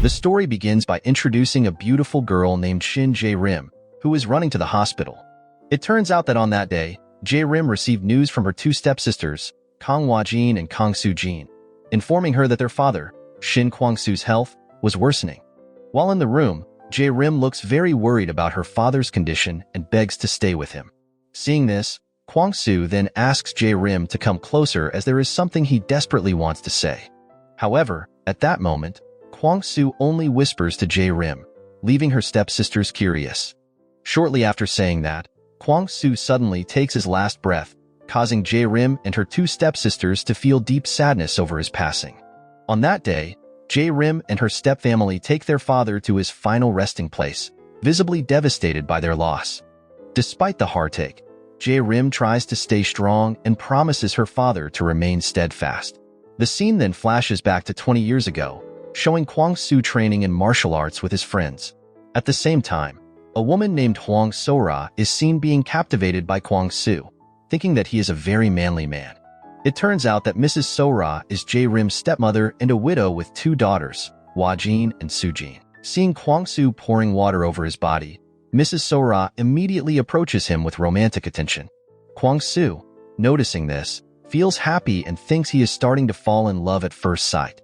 The story begins by introducing a beautiful girl named Shin Jrim, who is running to the hospital. It turns out that on that day, Jrim received news from her two stepsisters, Kang Wajin and Kang Sujin, informing her that their father, Shin Kwang Su's health, was worsening. While in the room, Jrim looks very worried about her father's condition and begs to stay with him. Seeing this, Kwang Su then asks Jrim to come closer as there is something he desperately wants to say. However, at that moment, Kwang Su only whispers to Jrim, leaving her stepsisters curious. Shortly after saying that, Kwang Su suddenly takes his last breath, causing Jrim and her two stepsisters to feel deep sadness over his passing. On that day, Jrim and her stepfamily take their father to his final resting place, visibly devastated by their loss. Despite the heartache, Jrim tries to stay strong and promises her father to remain steadfast. The scene then flashes back to 20 years ago, showing Kwang Su training in martial arts with his friends. At the same time, a woman named Huang Sora is seen being captivated by Kwang Su, thinking that he is a very manly man. It turns out that Mrs. Sora is Jrim's stepmother and a widow with two daughters, Wajin and Sujin. Seeing Kwang Su pouring water over his body, Mrs. Sora immediately approaches him with romantic attention. Kwang Su, noticing this, feels happy and thinks he is starting to fall in love at first sight.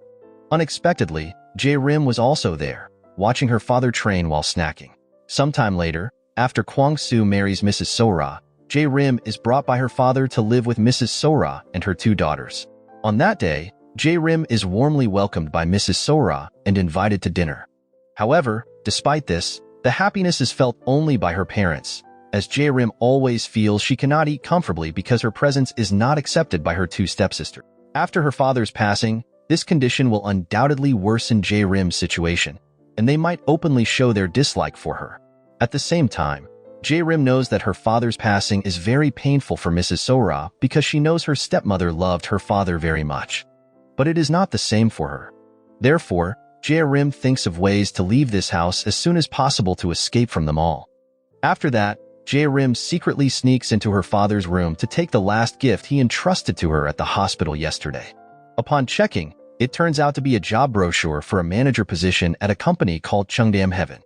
Unexpectedly, Jrim was also there, watching her father train while snacking. Sometime later, after Kwang Su marries Mrs. Sora, Jrim is brought by her father to live with Mrs. Sora and her two daughters. On that day, Jrim is warmly welcomed by Mrs. Sora and invited to dinner. However, despite this, the happiness is felt only by her parents, as Jrim always feels she cannot eat comfortably because her presence is not accepted by her two stepsisters. After her father's passing, this condition will undoubtedly worsen Jrim's situation, and they might openly show their dislike for her. At the same time, Jrim knows that her father's passing is very painful for Mrs. Sora because she knows her stepmother loved her father very much. But it is not the same for her. Therefore, Jrim thinks of ways to leave this house as soon as possible to escape from them all. After that, Jrim secretly sneaks into her father's room to take the last gift he entrusted to her at the hospital yesterday. Upon checking, it turns out to be a job brochure for a manager position at a company called Chungdam Heaven.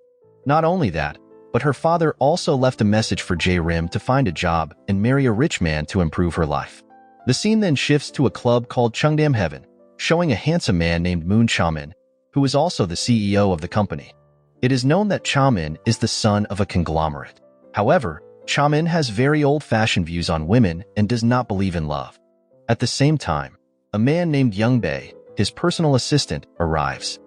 Not only that, but her father also left a message for Jrim to find a job and marry a rich man to improve her life. The scene then shifts to a club called Chungdam Heaven, showing a handsome man named Moon Chaman, who is also the CEO of the company. It is known that Chaman is the son of a conglomerate. However, Chaman has very old-fashioned views on women and does not believe in love. At the same time, a man named Young Bei, his personal assistant, arrives.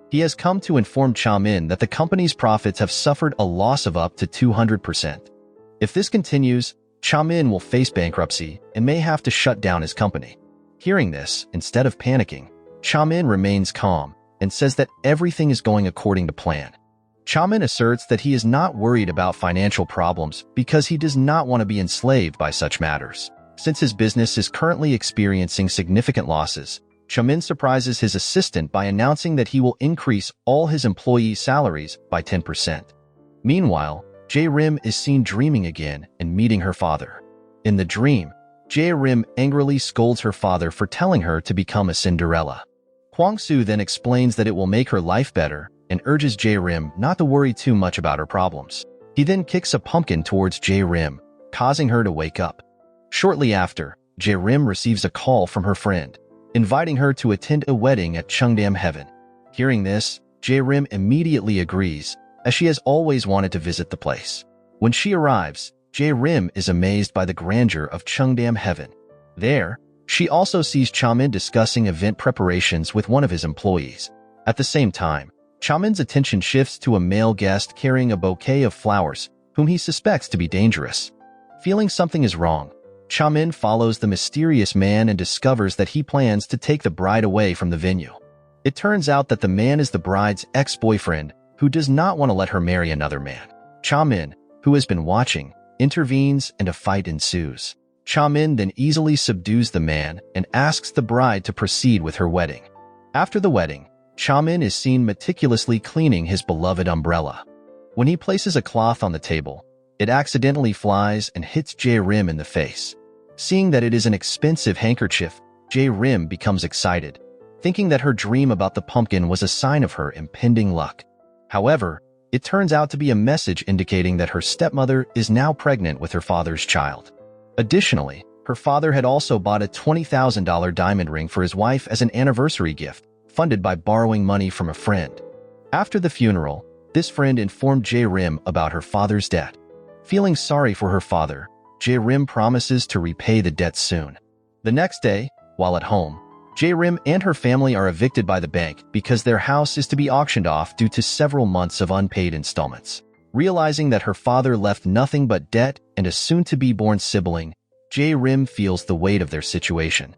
He has come to inform Chaman that the company's profits have suffered a loss of up to 200%. If this continues, Chaman will face bankruptcy and may have to shut down his company. Hearing this, instead of panicking, Chaman remains calm and says that everything is going according to plan. Chaman asserts that he is not worried about financial problems because he does not want to be enslaved by such matters. Since his business is currently experiencing significant losses, Chaman surprises his assistant by announcing that he will increase all his employees' salaries by 10%. Meanwhile, Jrim is seen dreaming again and meeting her father. In the dream, Jrim angrily scolds her father for telling her to become a Cinderella. Kwang Su then explains that it will make her life better and urges Jrim not to worry too much about her problems. He then kicks a pumpkin towards Jrim, causing her to wake up. Shortly after, Jrim receives a call from her friend, inviting her to attend a wedding at Chungdam Heaven. Hearing this, Jrim immediately agrees, as she has always wanted to visit the place. When she arrives, Jrim is amazed by the grandeur of Chungdam Heaven. There, she also sees Chaman discussing event preparations with one of his employees. At the same time, Chaman's attention shifts to a male guest carrying a bouquet of flowers, whom he suspects to be dangerous. Feeling something is wrong, Chaman follows the mysterious man and discovers that he plans to take the bride away from the venue. It turns out that the man is the bride's ex-boyfriend, who does not want to let her marry another man. Chaman, who has been watching, intervenes and a fight ensues. Chaman then easily subdues the man and asks the bride to proceed with her wedding. After the wedding, Chaman is seen meticulously cleaning his beloved umbrella. When he places a cloth on the table, it accidentally flies and hits Jrim in the face. Seeing that it is an expensive handkerchief, Jrim becomes excited. thinking that her dream about the pumpkin was a sign of her impending luck. However, it turns out to be a message indicating that her stepmother is now pregnant with her father's child. Additionally, her father had also bought a $20,000 diamond ring for his wife as an anniversary gift, funded by borrowing money from a friend. After the funeral, this friend informed Jrim about her father's debt. Feeling sorry for her father, Jrim promises to repay the debt soon. The next day, while at home, Jrim and her family are evicted by the bank because their house is to be auctioned off due to several months of unpaid installments. Realizing that her father left nothing but debt and a soon-to-be-born sibling, Jrim feels the weight of their situation.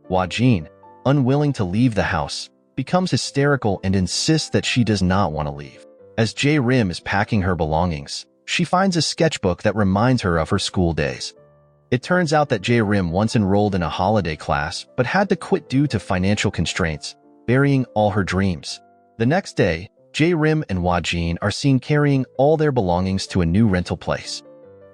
Wajin, unwilling to leave the house, becomes hysterical and insists that she does not want to leave. As Jrim is packing her belongings, she finds a sketchbook that reminds her of her school days. It turns out that Jrim once enrolled in a holiday class but had to quit due to financial constraints, burying all her dreams. The next day, Jrim and Wajin are seen carrying all their belongings to a new rental place.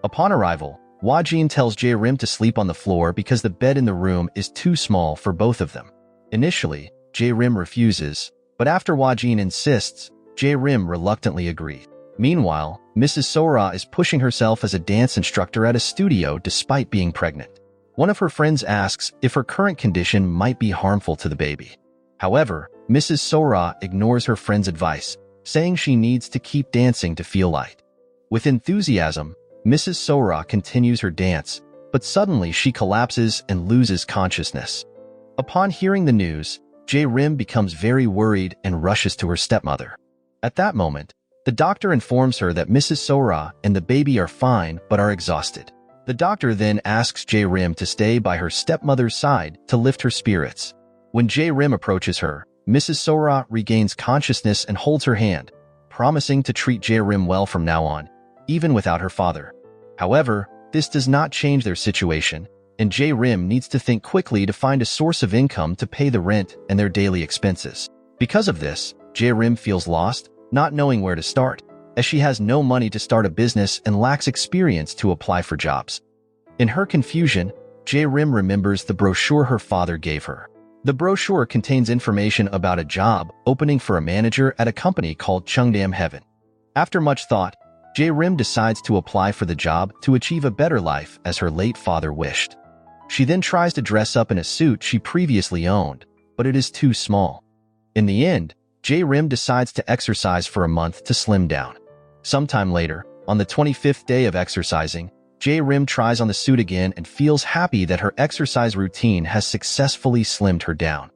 Upon arrival, Wajin tells Jrim to sleep on the floor because the bed in the room is too small for both of them. Initially, Jrim refuses, but after Wajin insists, Jrim reluctantly agrees. Meanwhile, Mrs. Sora is pushing herself as a dance instructor at a studio despite being pregnant. One of her friends asks if her current condition might be harmful to the baby. However, Mrs. Sora ignores her friend's advice, saying she needs to keep dancing to feel light. With enthusiasm, Mrs. Sora continues her dance, but suddenly she collapses and loses consciousness. Upon hearing the news, Jrim becomes very worried and rushes to her stepmother. At that moment, the doctor informs her that Mrs. Sora and the baby are fine but are exhausted. The doctor then asks Jrim to stay by her stepmother's side to lift her spirits. When Jrim approaches her, Mrs. Sora regains consciousness and holds her hand, promising to treat Jrim well from now on, even without her father. However, this does not change their situation, and Jrim needs to think quickly to find a source of income to pay the rent and their daily expenses. Because of this, Jrim feels lost, not knowing where to start, as she has no money to start a business and lacks experience to apply for jobs. In her confusion, Jrim remembers the brochure her father gave her. The brochure contains information about a job opening for a manager at a company called Chungdam Heaven. After much thought, Jrim decides to apply for the job to achieve a better life as her late father wished. She then tries to dress up in a suit she previously owned, but it is too small. In the end, Jrim decides to exercise for a month to slim down. Sometime later, on the 25th day of exercising, Jrim tries on the suit again and feels happy that her exercise routine has successfully slimmed her down.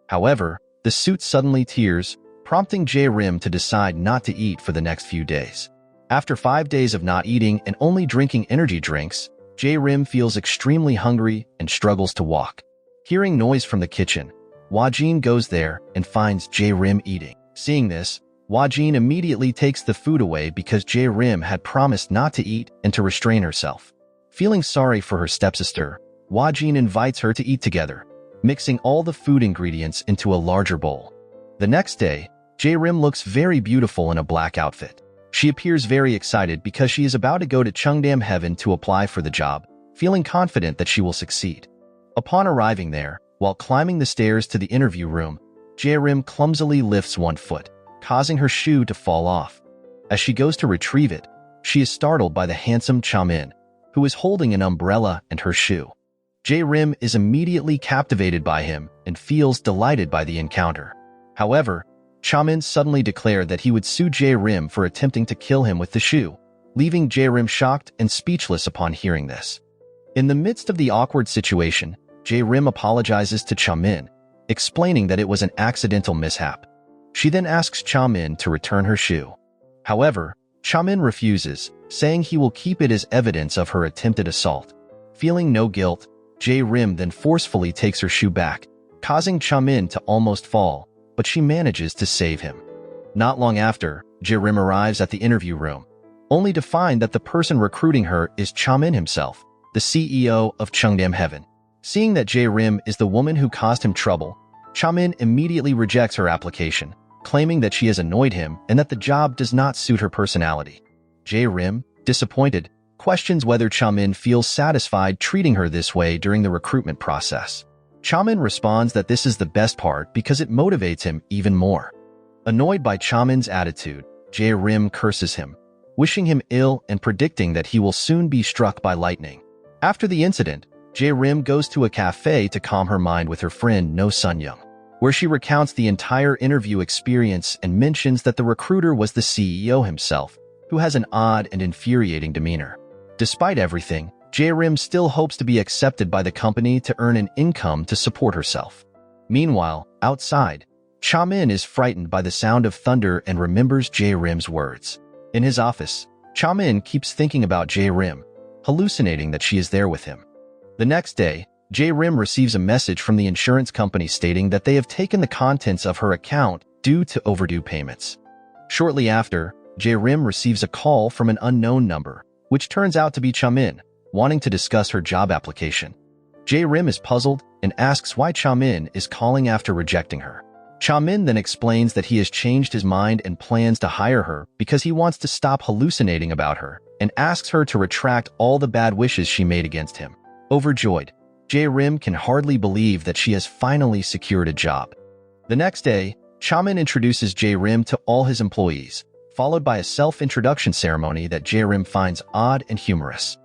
However, the suit suddenly tears, prompting Jrim to decide not to eat for the next few days. After 5 days of not eating and only drinking energy drinks, Jrim feels extremely hungry and struggles to walk. Hearing noise from the kitchen, Wajin goes there and finds Jrim eating. Seeing this, Wajin immediately takes the food away because Jrim had promised not to eat and to restrain herself. Feeling sorry for her stepsister, Wajin invites her to eat together, mixing all the food ingredients into a larger bowl. The next day, Jrim looks very beautiful in a black outfit. She appears very excited because she is about to go to Chungdam Heaven to apply for the job, feeling confident that she will succeed. Upon arriving there, while climbing the stairs to the interview room, Jrim clumsily lifts one foot, causing her shoe to fall off. As she goes to retrieve it, she is startled by the handsome Chaman, who is holding an umbrella and her shoe. Jrim is immediately captivated by him and feels delighted by the encounter. However, Chaman suddenly declared that he would sue Jrim for attempting to kill him with the shoe, leaving Jrim shocked and speechless upon hearing this. In the midst of the awkward situation, Jrim apologizes to Chaman, explaining that it was an accidental mishap. She then asks Chaman to return her shoe. However, Chaman refuses, saying he will keep it as evidence of her attempted assault. Feeling no guilt, Jrim then forcefully takes her shoe back, causing Chaman to almost fall, but she manages to save him. Not long after, Jrim arrives at the interview room, only to find that the person recruiting her is Chaman himself, the CEO of Chungdam Heaven. Seeing that Jrim is the woman who caused him trouble, Chaman immediately rejects her application, claiming that she has annoyed him and that the job does not suit her personality. Jrim, disappointed, questions whether Chaman feels satisfied treating her this way during the recruitment process. Chaman responds that this is the best part because it motivates him even more. Annoyed by Chaman's attitude, Jae-rim curses him, wishing him ill and predicting that he will soon be struck by lightning. After the incident, Jae-rim goes to a cafe to calm her mind with her friend No Sun-young, where she recounts the entire interview experience and mentions that the recruiter was the CEO himself, who has an odd and infuriating demeanor. Despite everything, Jae-rim still hopes to be accepted by the company to earn an income to support herself. Meanwhile, outside, Chamin is frightened by the sound of thunder and remembers Jae-rim's words. In his office, Chamin keeps thinking about Jae-rim, hallucinating that she is there with him. The next day, Jae-rim receives a message from the insurance company stating that they have taken the contents of her account due to overdue payments. Shortly after, Jae-rim receives a call from an unknown number, which turns out to be Chamin, wanting to discuss her job application. Jae-rim is puzzled and asks why Chamin is calling after rejecting her. Chamin then explains that he has changed his mind and plans to hire her because he wants to stop hallucinating about her and asks her to retract all the bad wishes she made against him. Overjoyed, Jae-rim can hardly believe that she has finally secured a job. The next day, Chamin introduces Jae-rim to all his employees, followed by a self-introduction ceremony that Jae-rim finds odd and humorous.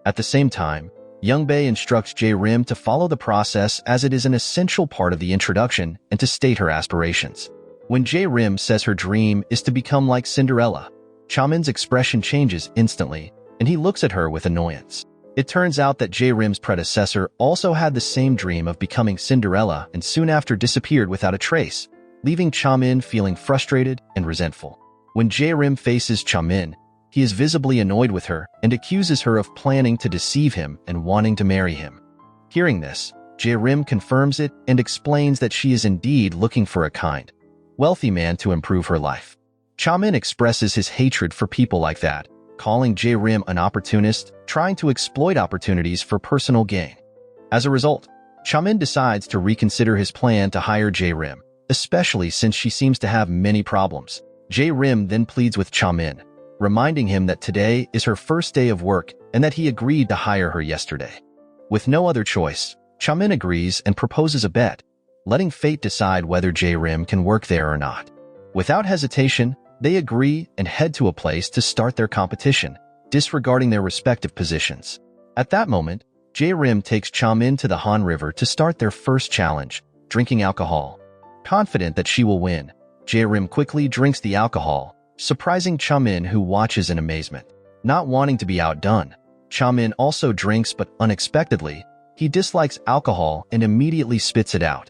At the same time, Youngbae instructs Jae-rim to follow the process as it is an essential part of the introduction and to state her aspirations. When Jae-rim says her dream is to become like Cinderella, Chamin's expression changes instantly, and he looks at her with annoyance. It turns out that Jae-rim's predecessor also had the same dream of becoming Cinderella and soon after disappeared without a trace, leaving Chamin feeling frustrated and resentful. When Jae-rim faces Chamin, he is visibly annoyed with her and accuses her of planning to deceive him and wanting to marry him. Hearing this, Jae-rim confirms it and explains that she is indeed looking for a kind, wealthy man to improve her life. Chamin expresses his hatred for people like that, calling Jae-rim an opportunist, trying to exploit opportunities for personal gain. As a result, Chamin decides to reconsider his plan to hire Jae-rim, especially since she seems to have many problems. Jae-rim then pleads with Chamin, reminding him that today is her first day of work and that he agreed to hire her yesterday. With no other choice, Chamin agrees and proposes a bet, letting fate decide whether Jae-rim can work there or not. Without hesitation, they agree and head to a place to start their competition, disregarding their respective positions. At that moment, Jae-rim takes Chamin to the Han River to start their first challenge, drinking alcohol. Confident that she will win, Jae-rim quickly drinks the alcohol, surprising Chamin, who watches in amazement. Not wanting to be outdone, Chamin also drinks, but unexpectedly, he dislikes alcohol and immediately spits it out.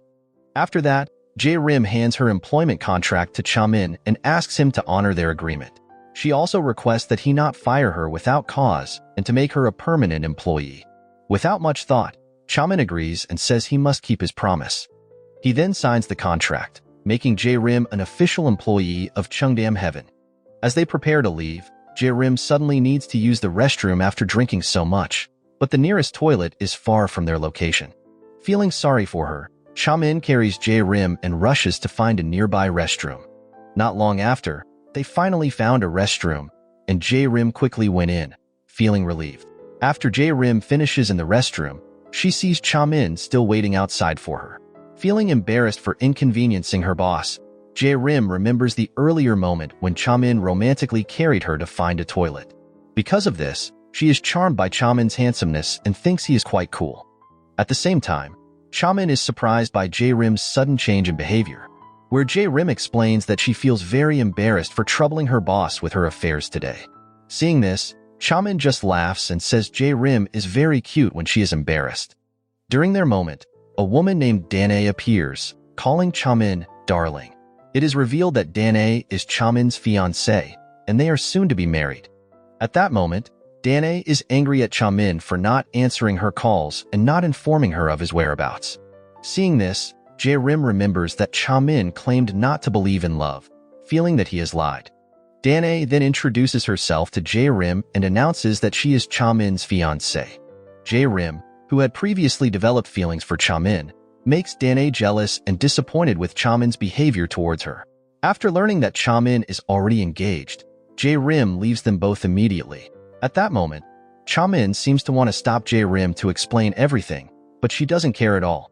After that, Jae-rim hands her employment contract to Chamin and asks him to honor their agreement. She also requests that he not fire her without cause and to make her a permanent employee. Without much thought, Chamin agrees and says he must keep his promise. He then signs the contract, making Jae-rim an official employee of Cheongdam Heaven. As they prepare to leave, Jae-rim suddenly needs to use the restroom after drinking so much, but the nearest toilet is far from their location. Feeling sorry for her, Chamin carries Jae-rim and rushes to find a nearby restroom. Not long after, they finally found a restroom, and Jae-rim quickly went in, feeling relieved. After Jae-rim finishes in the restroom, she sees Chamin still waiting outside for her. Feeling embarrassed for inconveniencing her boss, Jae-rim remembers the earlier moment when Chamin romantically carried her to find a toilet. Because of this, she is charmed by Chamin's handsomeness and thinks he is quite cool. At the same time, Chamin is surprised by Jae-rim's sudden change in behavior, where Jae-rim explains that she feels very embarrassed for troubling her boss with her affairs today. Seeing this, Chamin just laughs and says Jae-rim is very cute when she is embarrassed. During their moment, a woman named Danae appears, calling Chamin darling. It is revealed that Danae is Chamin's fiancé, and they are soon to be married. At that moment, Danae is angry at Chamin for not answering her calls and not informing her of his whereabouts. Seeing this, Jae-rim remembers that Chamin claimed not to believe in love, feeling that he has lied. Danae then introduces herself to Jae-rim and announces that she is Chamin's fiancé. Jae-rim, who had previously developed feelings for Chamin, makes Danae jealous and disappointed with Chamin's behavior towards her. After learning that Chamin is already engaged, Jae-rim leaves them both immediately. At that moment, Chamin seems to want to stop Jae-rim to explain everything, but she doesn't care at all.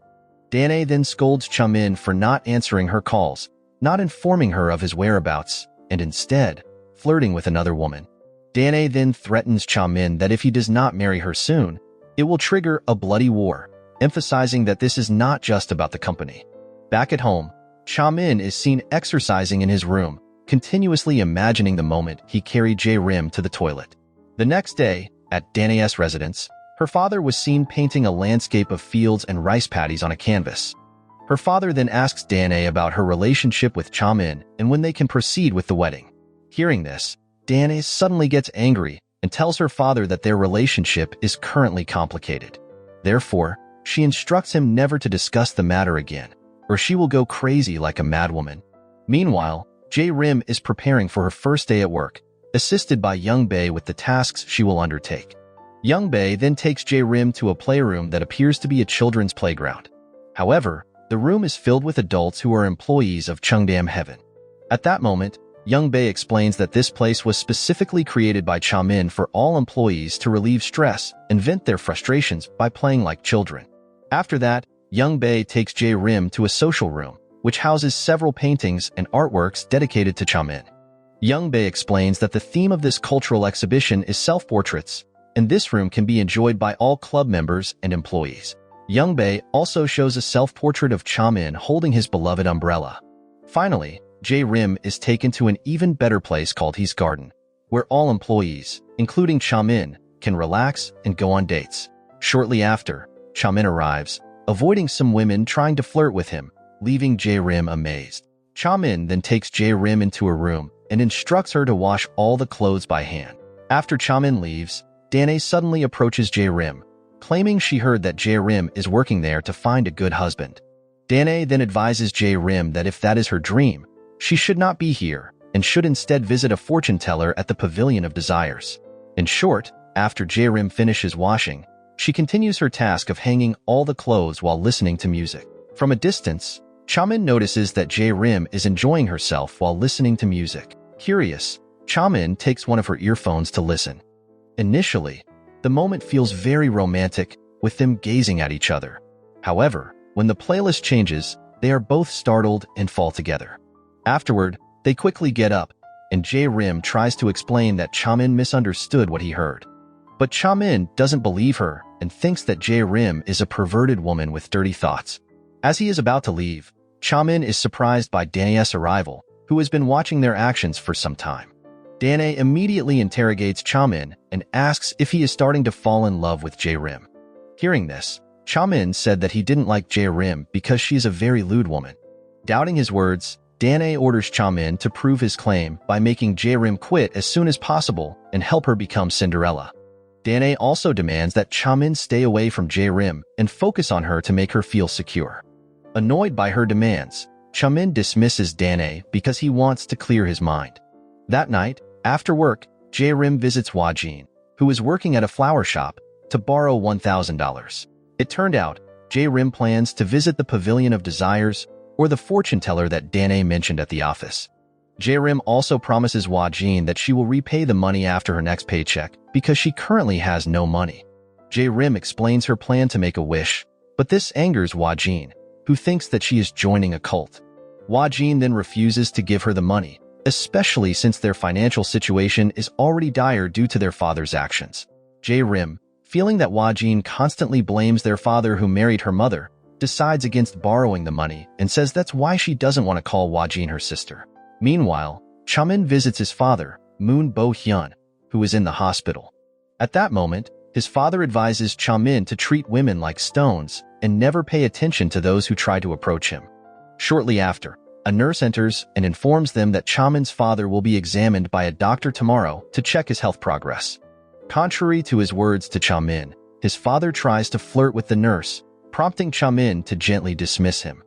Danae then scolds Chamin for not answering her calls, not informing her of his whereabouts, and instead flirting with another woman. Danae then threatens Chamin that if he does not marry her soon, it will trigger a bloody war, emphasizing that this is not just about the company. Back at home, Chamin is seen exercising in his room, continuously imagining the moment he carried Jrim to the toilet. The next day, at Danae's residence, her father was seen painting a landscape of fields and rice paddies on a canvas. Her father then asks Danae about her relationship with Chamin and when they can proceed with the wedding. Hearing this, Danae suddenly gets angry and tells her father that their relationship is currently complicated. Therefore, she instructs him never to discuss the matter again, or she will go crazy like a madwoman. Meanwhile, Jrim is preparing for her first day at work, assisted by Young Bae with the tasks she will undertake. Young Bae then takes Jrim to a playroom that appears to be a children's playground. However, the room is filled with adults who are employees of Cheongdam Heaven. At that moment, Young Bae explains that this place was specifically created by Chamin for all employees to relieve stress and vent their frustrations by playing like children. After that, Young Bae takes Jrim to a social room, which houses several paintings and artworks dedicated to Chamin. Young Bae explains that the theme of this cultural exhibition is self-portraits, and this room can be enjoyed by all club members and employees. Young Bae also shows a self-portrait of Chamin holding his beloved umbrella. Finally, Jrim is taken to an even better place called his garden, where all employees, including Chamin, can relax and go on dates. Shortly after, Chamin arrives, avoiding some women trying to flirt with him, leaving Jrim amazed. Chamin then takes Jrim into a room and instructs her to wash all the clothes by hand. After Chamin leaves, Danae suddenly approaches Jrim, claiming she heard that Jrim is working there to find a good husband. Danae then advises Jrim that if that is her dream, she should not be here and should instead visit a fortune teller at the Pavilion of Desires. In short, after Jrim finishes washing, she continues her task of hanging all the clothes while listening to music. From a distance, Chamin notices that Jrim is enjoying herself while listening to music. Curious, Chamin takes one of her earphones to listen. Initially, the moment feels very romantic, with them gazing at each other. However, when the playlist changes, they are both startled and fall together. Afterward, they quickly get up, and Jrim tries to explain that Chamin misunderstood what he heard. But Chamin doesn't believe her and thinks that Jrim is a perverted woman with dirty thoughts. As he is about to leave, Chamin is surprised by Danae's arrival, who has been watching their actions for some time. Danae immediately interrogates Chamin and asks if he is starting to fall in love with Jrim. Hearing this, Chamin said that he didn't like Jrim because she is a very lewd woman. Doubting his words, Danae orders Chamin to prove his claim by making Jrim quit as soon as possible and help her become Cinderella. Danae also demands that Chamin stay away from Jrim and focus on her to make her feel secure. Annoyed by her demands, Chamin dismisses Danae because he wants to clear his mind. That night, after work, Jrim visits Wajin, who is working at a flower shop, to borrow $1,000. It turned out, Jrim plans to visit the Pavilion of Desires, or the fortune teller that Danae mentioned at the office. Jrim also promises Wajin that she will repay the money after her next paycheck because she currently has no money. Jrim explains her plan to make a wish, but this angers Wajin, who thinks that she is joining a cult. Wajin then refuses to give her the money, especially since their financial situation is already dire due to their father's actions. Jrim, feeling that Wajin constantly blames their father who married her mother, decides against borrowing the money and says that's why she doesn't want to call Wajin her sister. Meanwhile, Chamin visits his father, Moon Bo-hyun, who is in the hospital. At that moment, his father advises Chamin to treat women like stones and never pay attention to those who try to approach him. Shortly after, a nurse enters and informs them that Chamin's father will be examined by a doctor tomorrow to check his health progress. Contrary to his words to Chamin, his father tries to flirt with the nurse, prompting Chamin to gently dismiss him.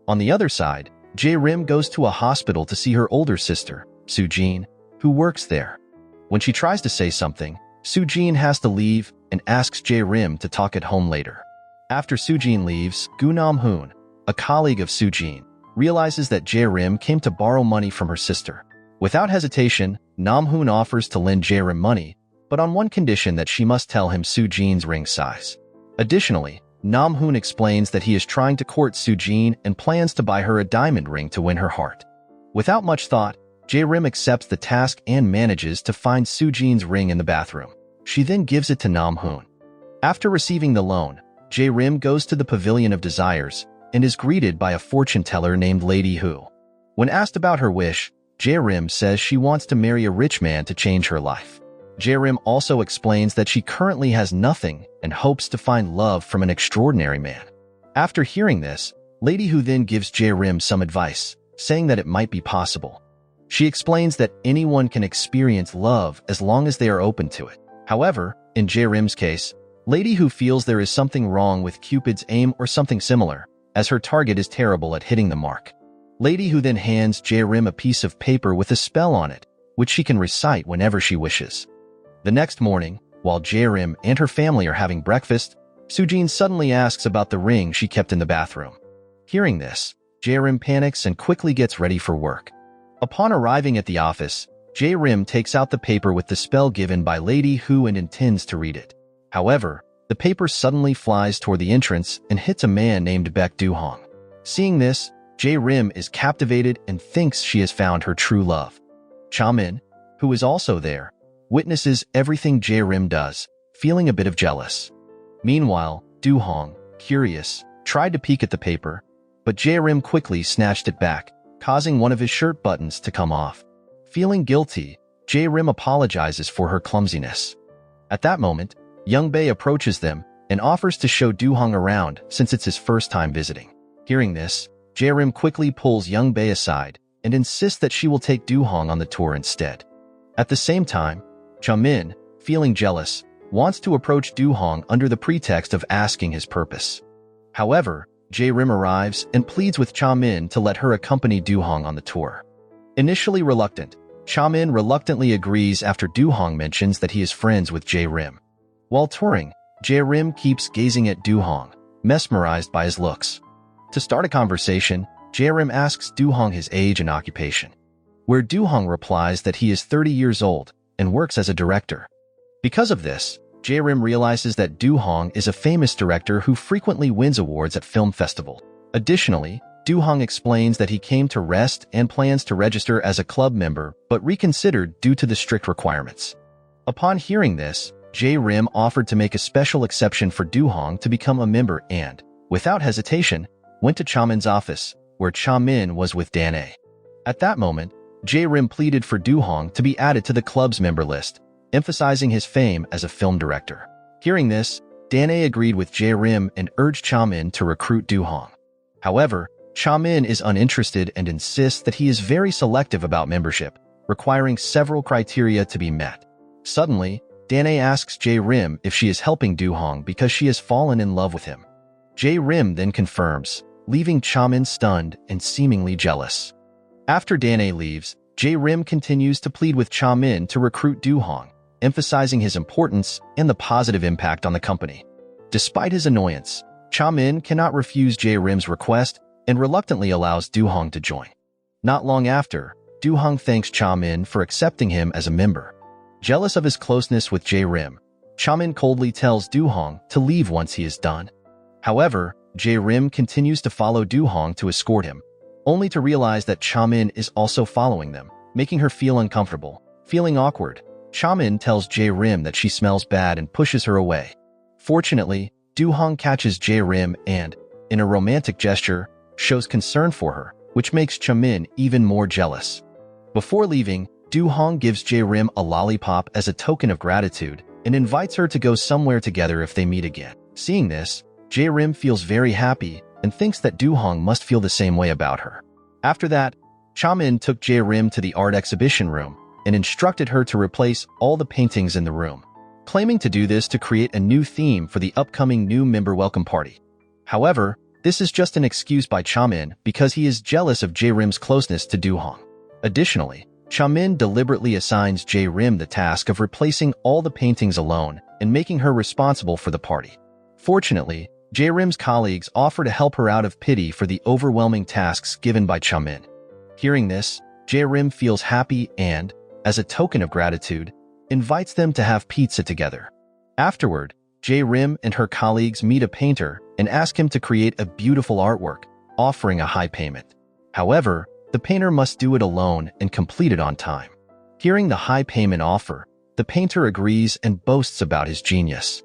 On the other side, Jrim goes to a hospital to see her older sister, Sujin, who works there. When she tries to say something, Sujin has to leave and asks Jrim to talk at home later. After Sujin leaves, Gu Nam-hoon, a colleague of Sujin, realizes that Jrim came to borrow money from her sister. Without hesitation, Nam-hoon offers to lend Jrim money, but on one condition that she must tell him Sujin's ring size. Additionally, Nam-hoon explains that he is trying to court Soo-jin and plans to buy her a diamond ring to win her heart. Without much thought, Jae-rim accepts the task and manages to find Soo-jin's ring in the bathroom. She then gives it to Nam-hoon. After receiving the loan, Jae-rim goes to the Pavilion of Desires and is greeted by a fortune teller named Lady Hu. When asked about her wish, Jae-rim says she wants to marry a rich man to change her life. Jae-rim also explains that she currently has nothing and hopes to find love from an extraordinary man. After hearing this, Lady Hu then gives Jae-rim some advice, saying that it might be possible. She explains that anyone can experience love as long as they are open to it. However, in Jae-rim's case, Lady Hu feels there is something wrong with Cupid's aim or something similar, as her target is terrible at hitting the mark. Lady Hu then hands Jae-rim a piece of paper with a spell on it, which she can recite whenever she wishes. The next morning, while Jae-rim and her family are having breakfast, Soo-jin suddenly asks about the ring she kept in the bathroom. Hearing this, Jae-rim panics and quickly gets ready for work. Upon arriving at the office, Jae-rim takes out the paper with the spell given by Lady Hu and intends to read it. However, the paper suddenly flies toward the entrance and hits a man named Baek Do-hong. Seeing this, Jae-rim is captivated and thinks she has found her true love. Chamin, who is also there, witnesses everything Jae-rim does, feeling a bit of jealous. Meanwhile, Do-hong, curious, tried to peek at the paper, but Jae-rim quickly snatched it back, causing one of his shirt buttons to come off. Feeling guilty, Jae-rim apologizes for her clumsiness. At that moment, Young Bae approaches them and offers to show Do-hong around since it's his first time visiting. Hearing this, Jae-rim quickly pulls Young Bae aside and insists that she will take Do-hong on the tour instead. At the same time, Chamin, feeling jealous, wants to approach Do-hong under the pretext of asking his purpose. However, Jae-rim arrives and pleads with Chamin to let her accompany Do-hong on the tour. Initially reluctant, Chamin reluctantly agrees after Do-hong mentions that he is friends with Jae-rim. While touring, Jae-rim keeps gazing at Do-hong, mesmerized by his looks. To start a conversation, Jae-rim asks Do-hong his age and occupation, where Do-hong replies that he is 30 years old and works as a director. Because of this, Jae-rim realizes that Do-hong is a famous director who frequently wins awards at film festival. Additionally, Do-hong explains that he came to rest and plans to register as a club member but reconsidered due to the strict requirements. Upon hearing this, Jae-rim offered to make a special exception for Do-hong to become a member and, without hesitation, went to Chamin's office, where Chamin was with Dan-ae. At that moment, Jae-rim pleaded for Do-hong to be added to the club's member list, emphasizing his fame as a film director. Hearing this, Dan-ae agreed with Jae-rim and urged Chamin to recruit Do-hong. However, Chamin is uninterested and insists that he is very selective about membership, requiring several criteria to be met. Suddenly, Dan-ae asks Jae-rim if she is helping Do-hong because she has fallen in love with him. Jae-rim then confirms, leaving Chamin stunned and seemingly jealous. After Dan-ae leaves, Jae-rim continues to plead with Chamin to recruit Do-hong, emphasizing his importance and the positive impact on the company. Despite his annoyance, Chamin cannot refuse Jae-rim's request and reluctantly allows Do-hong to join. Not long after, Do-hong thanks Chamin for accepting him as a member. Jealous of his closeness with Jae-rim, Chamin coldly tells Do-hong to leave once he is done. However, Jae-rim continues to follow Do-hong to escort him, only to realize that Chamin is also following them, making her feel uncomfortable. Feeling awkward, Chamin tells Jae-rim that she smells bad and pushes her away. Fortunately, Do-hong catches Jae-rim and, in a romantic gesture, shows concern for her, which makes Chamin even more jealous. Before leaving, Do-hong gives Jae-rim a lollipop as a token of gratitude and invites her to go somewhere together if they meet again. Seeing this, Jae-rim feels very happy and thinks that Do-hong must feel the same way about her. After that, Chamin took Jae-rim to the art exhibition room and instructed her to replace all the paintings in the room, claiming to do this to create a new theme for the upcoming new member welcome party. However, this is just an excuse by Chamin because he is jealous of Jae-rim's closeness to Do-hong. Additionally, Chamin deliberately assigns Jae-rim the task of replacing all the paintings alone and making her responsible for the party. Fortunately, Jae-rim's colleagues offer to help her out of pity for the overwhelming tasks given by Chamin. Hearing this, Jae-rim feels happy and, as a token of gratitude, invites them to have pizza together. Afterward, Rim and her colleagues meet a painter and ask him to create a beautiful artwork, offering a high payment. However, the painter must do it alone and complete it on time. Hearing the high payment offer, the painter agrees and boasts about his genius.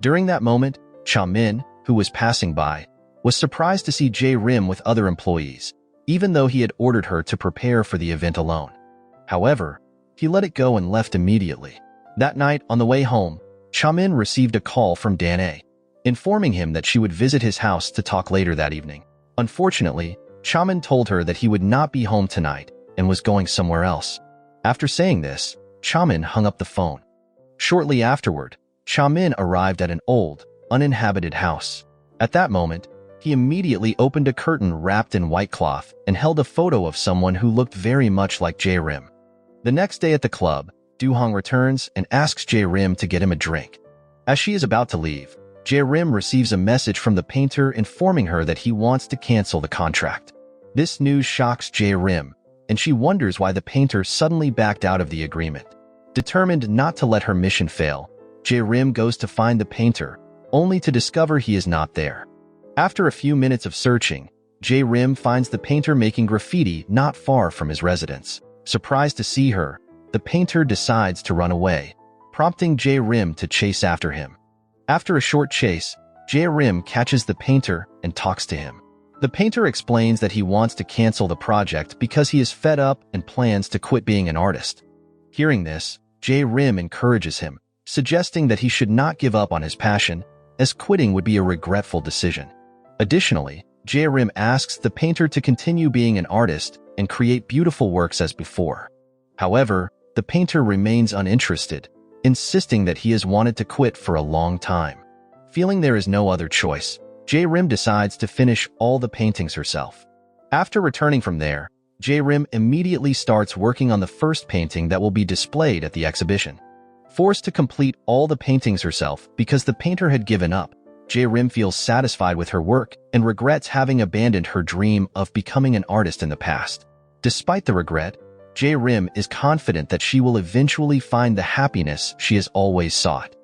During that moment, Chaman, who was passing by, was surprised to see Rim with other employees, even though he had ordered her to prepare for the event alone. However, he let it go and left immediately. That night, on the way home, Chaman received a call from Danae, informing him that she would visit his house to talk later that evening. Unfortunately, Chaman told her that he would not be home tonight and was going somewhere else. After saying this, Chaman hung up the phone. Shortly afterward, Chaman arrived at an old, uninhabited house. At that moment, he immediately opened a curtain wrapped in white cloth and held a photo of someone who looked very much like Rim. The next day at the club, Duhong returns and asks Rim to get him a drink. As she is about to leave, Rim receives a message from the painter informing her that he wants to cancel the contract. This news shocks Rim, and she wonders why the painter suddenly backed out of the agreement. Determined not to let her mission fail, Rim goes to find the painter, only to discover he is not there. After a few minutes of searching, Rim finds the painter making graffiti not far from his residence. Surprised to see her, the painter decides to run away, prompting Rim to chase after him. After a short chase, Rim catches the painter and talks to him. The painter explains that he wants to cancel the project because he is fed up and plans to quit being an artist. Hearing this, Rim encourages him, suggesting that he should not give up on his passion, as quitting would be a regretful decision. Additionally, Rim asks the painter to continue being an artist and create beautiful works as before. However, the painter remains uninterested, insisting that he has wanted to quit for a long time. Feeling there is no other choice, Rim decides to finish all the paintings herself. After returning from there, Rim immediately starts working on the first painting that will be displayed at the exhibition. Forced to complete all the paintings herself because the painter had given up, Rim feels satisfied with her work and regrets having abandoned her dream of becoming an artist in the past. Despite the regret, Rim is confident that she will eventually find the happiness she has always sought.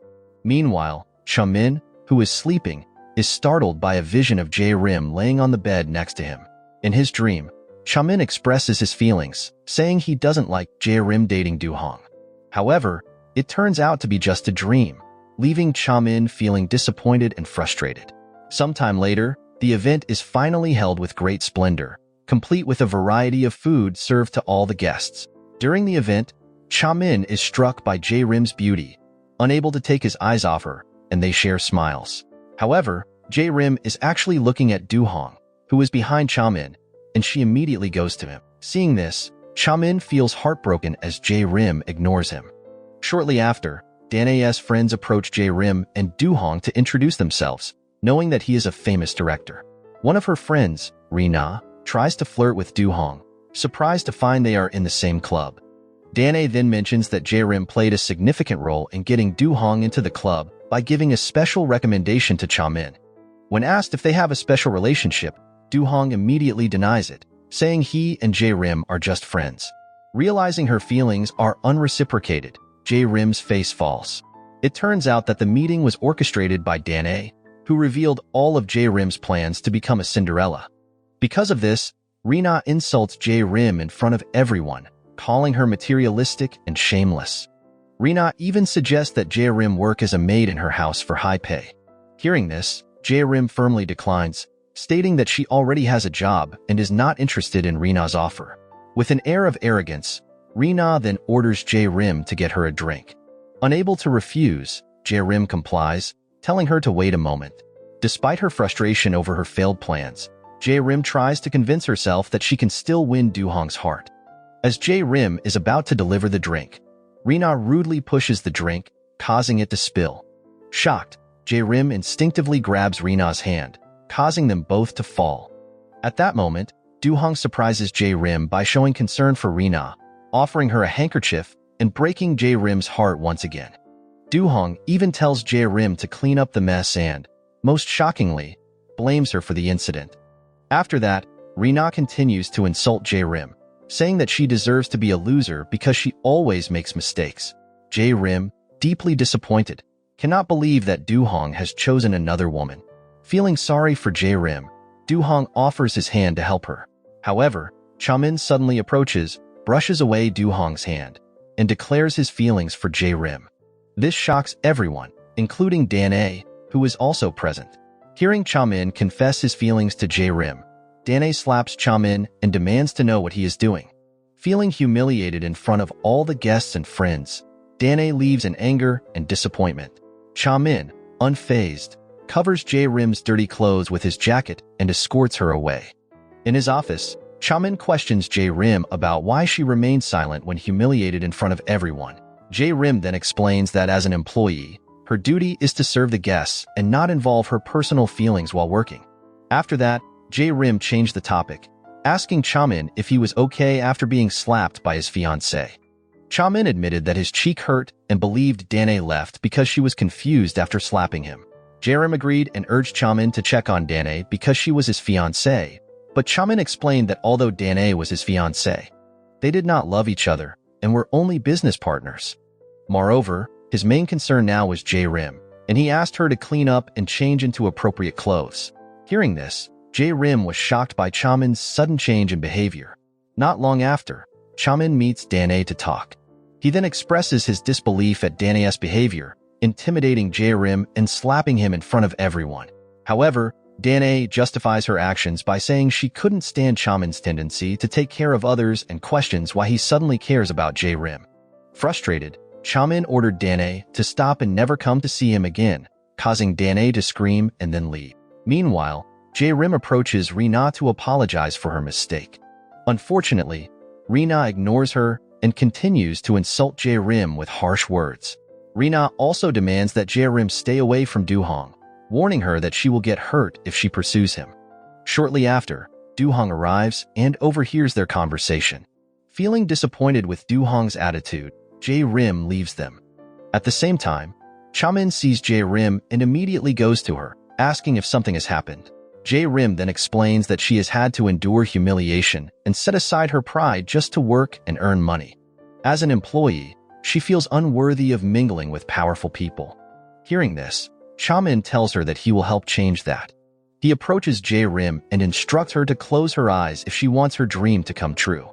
Meanwhile, Chaman, who is sleeping, is startled by a vision of Rim laying on the bed next to him. In his dream, Chaman expresses his feelings, saying he doesn't like Rim dating Duhong. However, it turns out to be just a dream, leaving Chaman feeling disappointed and frustrated. Sometime later, the event is finally held with great splendor, complete with a variety of food served to all the guests. During the event, Chaman is struck by Rim's beauty, unable to take his eyes off her, and they share smiles. However, Rim is actually looking at Duhong, who is behind Chaman, and she immediately goes to him. Seeing this, Chaman feels heartbroken as Rim ignores him. Shortly after, Danae's friends approach Rim and Duhong to introduce themselves, knowing that he is a famous director. One of her friends, Rina, tries to flirt with Duhong, surprised to find they are in the same club. Danae then mentions that Rim played a significant role in getting Duhong into the club by giving a special recommendation to Chaman. When asked if they have a special relationship, Duhong immediately denies it, saying he and Rim are just friends. Realizing her feelings are unreciprocated, Rim's face falls. It turns out that the meeting was orchestrated by Danae, who revealed all of Rim's plans to become a Cinderella. Because of this, Rina insults Rim in front of everyone, calling her materialistic and shameless. Rina even suggests that Rim work as a maid in her house for high pay. Hearing this, Rim firmly declines, stating that she already has a job and is not interested in Rina's offer. With an air of arrogance, Rina then orders Rim to get her a drink. Unable to refuse, Rim complies, telling her to wait a moment. Despite her frustration over her failed plans, Rim tries to convince herself that she can still win Duhong's heart. As Rim is about to deliver the drink, Rina rudely pushes the drink, causing it to spill. Shocked, Rim instinctively grabs Rina's hand, causing them both to fall. At that moment, Duhong surprises Rim by showing concern for Rina, offering her a handkerchief and breaking Rim's heart once again. Duhong even tells Rim to clean up the mess and, most shockingly, blames her for the incident. After that, Rina continues to insult Rim, saying that she deserves to be a loser because she always makes mistakes. Rim, deeply disappointed, cannot believe that Du-hong has chosen another woman. Feeling sorry for Jae-rim, Du-hong offers his hand to help her. However, Chamin suddenly approaches, brushes away Du-hong's hand, and declares his feelings for Jae-rim. This shocks everyone, including Dan-a, who is also present. Hearing Chamin confess his feelings to Jae-rim, Dan-a slaps Chamin and demands to know what he is doing. Feeling humiliated in front of all the guests and friends, Dan-a leaves in anger and disappointment. Chamin, unfazed, covers Jae-rim's dirty clothes with his jacket and escorts her away. In his office, Chamin questions Jae-rim about why she remained silent when humiliated in front of everyone. Jae-rim then explains that as an employee, her duty is to serve the guests and not involve her personal feelings while working. After that, Jae-rim changed the topic, asking Chamin if he was okay after being slapped by his fiancé. Chamin admitted that his cheek hurt and believed Dan-a left because she was confused after slapping him. Jae-rim agreed and urged Chamin to check on Dan-a because she was his fiancé, but Chamin explained that although Dan-a was his fiancé, they did not love each other and were only business partners. Moreover, his main concern now was Jae-rim, and he asked her to clean up and change into appropriate clothes. Hearing this, Jae-rim was shocked by Chamin's sudden change in behavior. Not long after, Chamin meets Dan-a to talk. He then expresses his disbelief at Dan-a's behavior, intimidating Jae-rim and slapping him in front of everyone. However, Dan-a justifies her actions by saying she couldn't stand Chamin's tendency to take care of others and questions why he suddenly cares about Jae-rim. Frustrated, Chamin ordered Dan-a to stop and never come to see him again, causing Dan-a to scream and then leave. Meanwhile, Jae-rim approaches Rina to apologize for her mistake. Unfortunately, Rina ignores her and continues to insult Jae-rim with harsh words. Rina also demands that Jae-rim stay away from Du-hong, warning her that she will get hurt if she pursues him. Shortly after, Du-hong arrives and overhears their conversation. Feeling disappointed with Du-hong's attitude, Jae-rim leaves them. At the same time, Chamin sees Jae-rim and immediately goes to her, asking if something has happened. Jae-rim then explains that she has had to endure humiliation and set aside her pride just to work and earn money. As an employee, she feels unworthy of mingling with powerful people. Hearing this, Chamin tells her that he will help change that. He approaches Jae-rim and instructs her to close her eyes if she wants her dream to come true.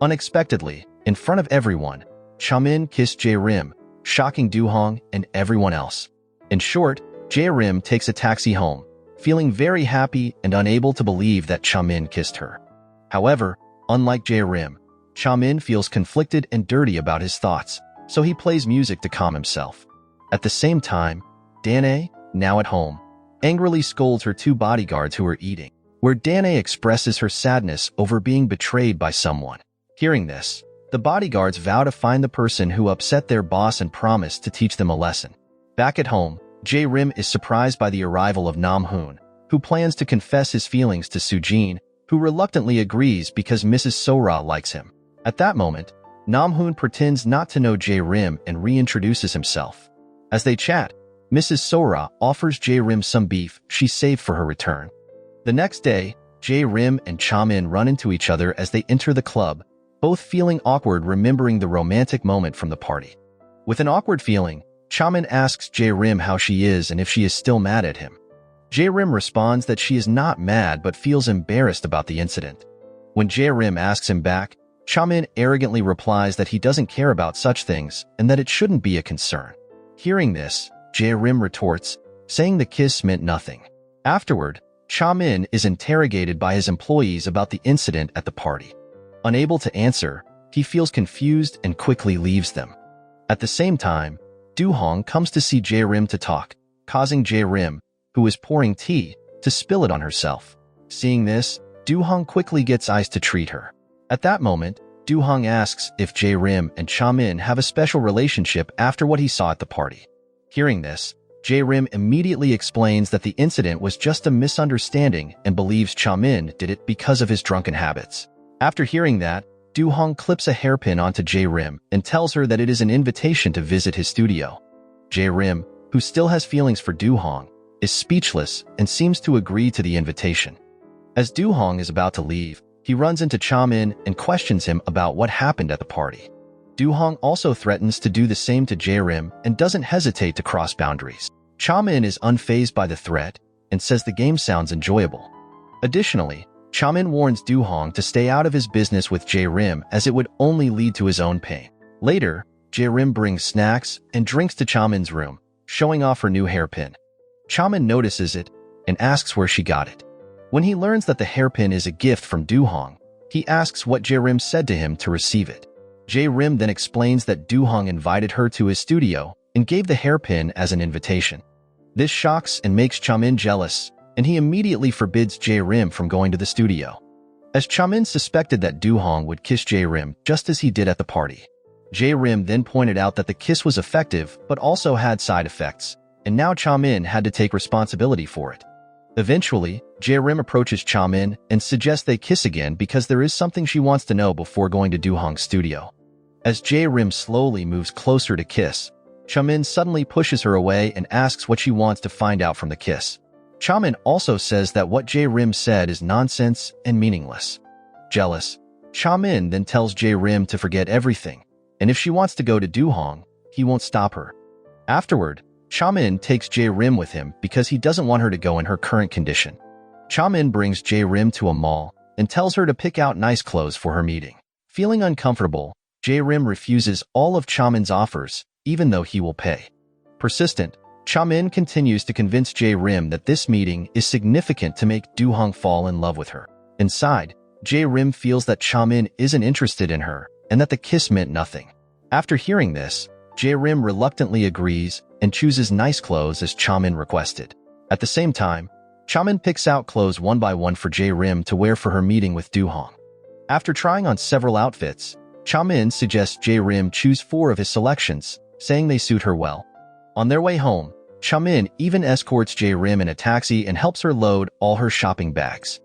Unexpectedly, in front of everyone, Chamin kissed Jae-rim, shocking Du-hong and everyone else. In short, Jae-rim takes a taxi home, feeling very happy and unable to believe that Chamin kissed her. However, unlike Jae-rim, Chamin feels conflicted and dirty about his thoughts, so he plays music to calm himself. At the same time, Dan-a, now at home, angrily scolds her two bodyguards who are eating, where Dan-a expresses her sadness over being betrayed by someone. Hearing this, the bodyguards vow to find the person who upset their boss and promise to teach them a lesson. Back at home, Jae-rim is surprised by the arrival of Nam-hoon, who plans to confess his feelings to Soo-jin, who reluctantly agrees because Mrs. Sora likes him. At that moment, Nam-hoon pretends not to know Jae-rim and reintroduces himself. As they chat, Mrs. Sora offers Jae-rim some beef she saved for her return. The next day, Jae-rim and Chamin run into each other as they enter the club, both feeling awkward remembering the romantic moment from the party. With an awkward feeling, Chamin asks Jae-rim how she is and if she is still mad at him. Jae-rim responds that she is not mad but feels embarrassed about the incident. When Jae-rim asks him back, Chamin arrogantly replies that he doesn't care about such things and that it shouldn't be a concern. Hearing this, Jae-rim retorts, saying the kiss meant nothing. Afterward, Chamin is interrogated by his employees about the incident at the party. Unable to answer, he feels confused and quickly leaves them. At the same time, Du-hong comes to see Jae-rim to talk, causing Jae-rim, who is pouring tea, to spill it on herself. Seeing this, Du-hong quickly gets ice to treat her. At that moment, Du-hong asks if Jae-rim and Chamin have a special relationship after what he saw at the party. Hearing this, Jae-rim immediately explains that the incident was just a misunderstanding and believes Chamin did it because of his drunken habits. After hearing that, Du-hong clips a hairpin onto Jae-rim and tells her that it is an invitation to visit his studio. Jae-rim, who still has feelings for Du-hong, is speechless and seems to agree to the invitation. As Du-hong is about to leave, he runs into Chamin and questions him about what happened at the party. Du-hong also threatens to do the same to Jae-rim and doesn't hesitate to cross boundaries. Cha-min is unfazed by the threat and says the game sounds enjoyable. Additionally, Cha-min warns Du-hong to stay out of his business with Jae-rim as it would only lead to his own pain. Later, Jae-rim brings snacks and drinks to Cha-min's room, showing off her new hairpin. Cha-min notices it and asks where she got it. When he learns that the hairpin is a gift from Du-hong, he asks what Jae-rim said to him to receive it. Jae-rim then explains that Du-hong invited her to his studio and gave the hairpin as an invitation. This shocks and makes Cha-min jealous, and he immediately forbids Jae-rim from going to the studio. As Cha-min suspected that Du-hong would kiss Jae-rim just as he did at the party. Jae-rim then pointed out that the kiss was effective but also had side effects, and now Cha-min had to take responsibility for it. Eventually, Jae-rim approaches Cha-min and suggests they kiss again because there is something she wants to know before going to Du-hong's studio. As Jae-rim slowly moves closer to kiss, Cha-min suddenly pushes her away and asks what she wants to find out from the kiss. Cha-min also says that what Jae-rim said is nonsense and meaningless. Jealous, Cha-min then tells Jae-rim to forget everything, and if she wants to go to Du-hong, he won't stop her. Afterward, Cha-min takes Jae-rim with him because he doesn't want her to go in her current condition. Cha-min brings Jae-rim to a mall and tells her to pick out nice clothes for her meeting. Feeling uncomfortable, Jae-rim refuses all of Cha-min's offers, even though he will pay. Persistent, Cha-min continues to convince Jae-rim that this meeting is significant to make Du-hong fall in love with her. Inside, Jae-rim feels that Cha-min isn't interested in her and that the kiss meant nothing. After hearing this, Jae-rim reluctantly agrees and chooses nice clothes as Cha-min requested. At the same time, Cha-min picks out clothes one by one for Jae-rim to wear for her meeting with Du-hong. After trying on several outfits, Cha-min suggests Jae-rim choose 4 of his selections, saying they suit her well. On their way home, Cha-min even escorts Jae-rim in a taxi and helps her load all her shopping bags.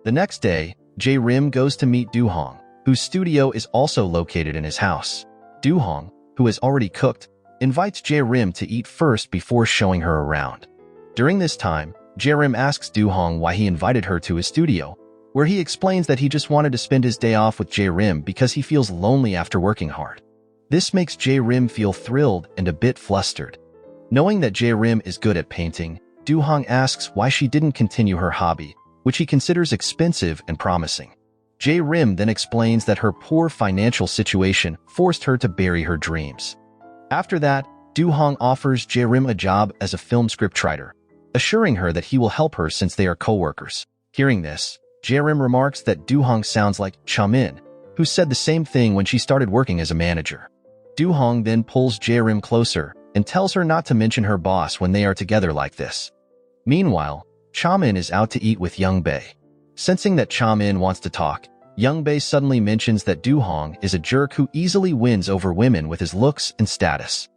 The next day, Jae-rim goes to meet Du-hong, whose studio is also located in his house. Du-hong, who has already cooked, invites Jae-rim to eat first before showing her around. During this time, Jae-rim asks Du-hong why he invited her to his studio, where he explains that he just wanted to spend his day off with Jae-rim because he feels lonely after working hard. This makes Jae-rim feel thrilled and a bit flustered. Knowing that Jae-rim is good at painting, Du-hong asks why she didn't continue her hobby, which he considers expensive and promising. Jae-rim then explains that her poor financial situation forced her to bury her dreams. After that, Du-hong offers Jae-rim a job as a film scriptwriter, assuring her that he will help her since they are co-workers. Hearing this, Jae-rim remarks that Du-hong sounds like Cha-min, who said the same thing when she started working as a manager. Du-hong then pulls Jae-rim closer and tells her not to mention her boss when they are together like this. Meanwhile, Cha-min is out to eat with Young-bae. Sensing that Cha-min wants to talk, Young-bae suddenly mentions that Du-hong is a jerk who easily wins over women with his looks and status.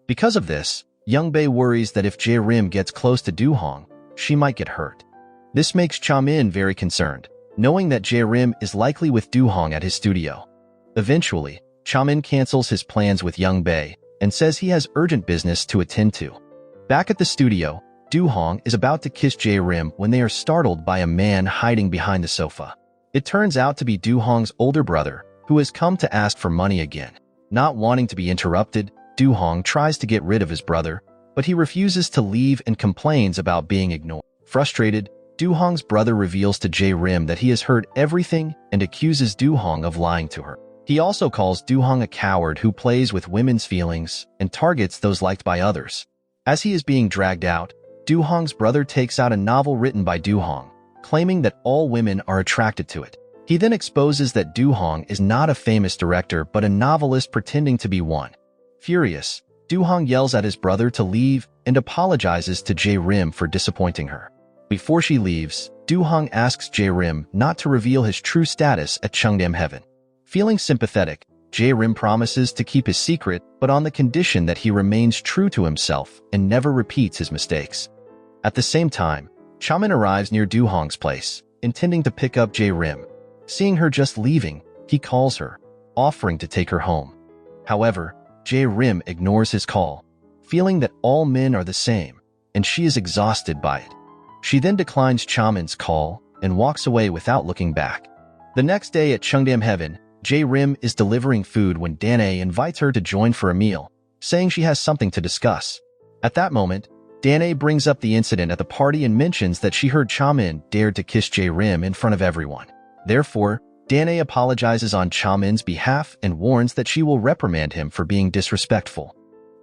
Because of this, Young-bae worries that if Jae-rim gets close to Du-hong, she might get hurt. This makes Cha-min very concerned, knowing that Jae-rim is likely with Du-hong at his studio. Eventually, Cha-min cancels his plans with Young-bae and says he has urgent business to attend to. Back at the studio, Du-hong is about to kiss Jae-rim when they are startled by a man hiding behind the sofa. It turns out to be Du-hong's older brother, who has come to ask for money again. Not wanting to be interrupted, Du-hong tries to get rid of his brother, but he refuses to leave and complains about being ignored. Frustrated, Du-hong's brother reveals to Jae-rim that he has heard everything and accuses Du-hong of lying to her. He also calls Du-hong a coward who plays with women's feelings and targets those liked by others. As he is being dragged out, Du-hong's brother takes out a novel written by Du-hong, claiming that all women are attracted to it. He then exposes that Du-hong is not a famous director but a novelist pretending to be one. Furious, Du-hong yells at his brother to leave and apologizes to Jae-rim for disappointing her. Before she leaves, Du-hong asks Jae-rim not to reveal his true status at Cheongdam Heaven. Feeling sympathetic, Jae-rim promises to keep his secret, but on the condition that he remains true to himself and never repeats his mistakes. At the same time, Cha-min arrives near Du-hong's place, intending to pick up Jae-rim. Seeing her just leaving, he calls her, offering to take her home. However, Jae-rim ignores his call, feeling that all men are the same, and she is exhausted by it. She then declines Cha-min's call and walks away without looking back. The next day at Cheongdam Heaven, Rim is delivering food when Danae invites her to join for a meal, saying she has something to discuss. At that moment, Danae brings up the incident at the party and mentions that she heard Chamin dared to kiss Rim in front of everyone. Therefore, Danae apologizes on Chamin's behalf and warns that she will reprimand him for being disrespectful.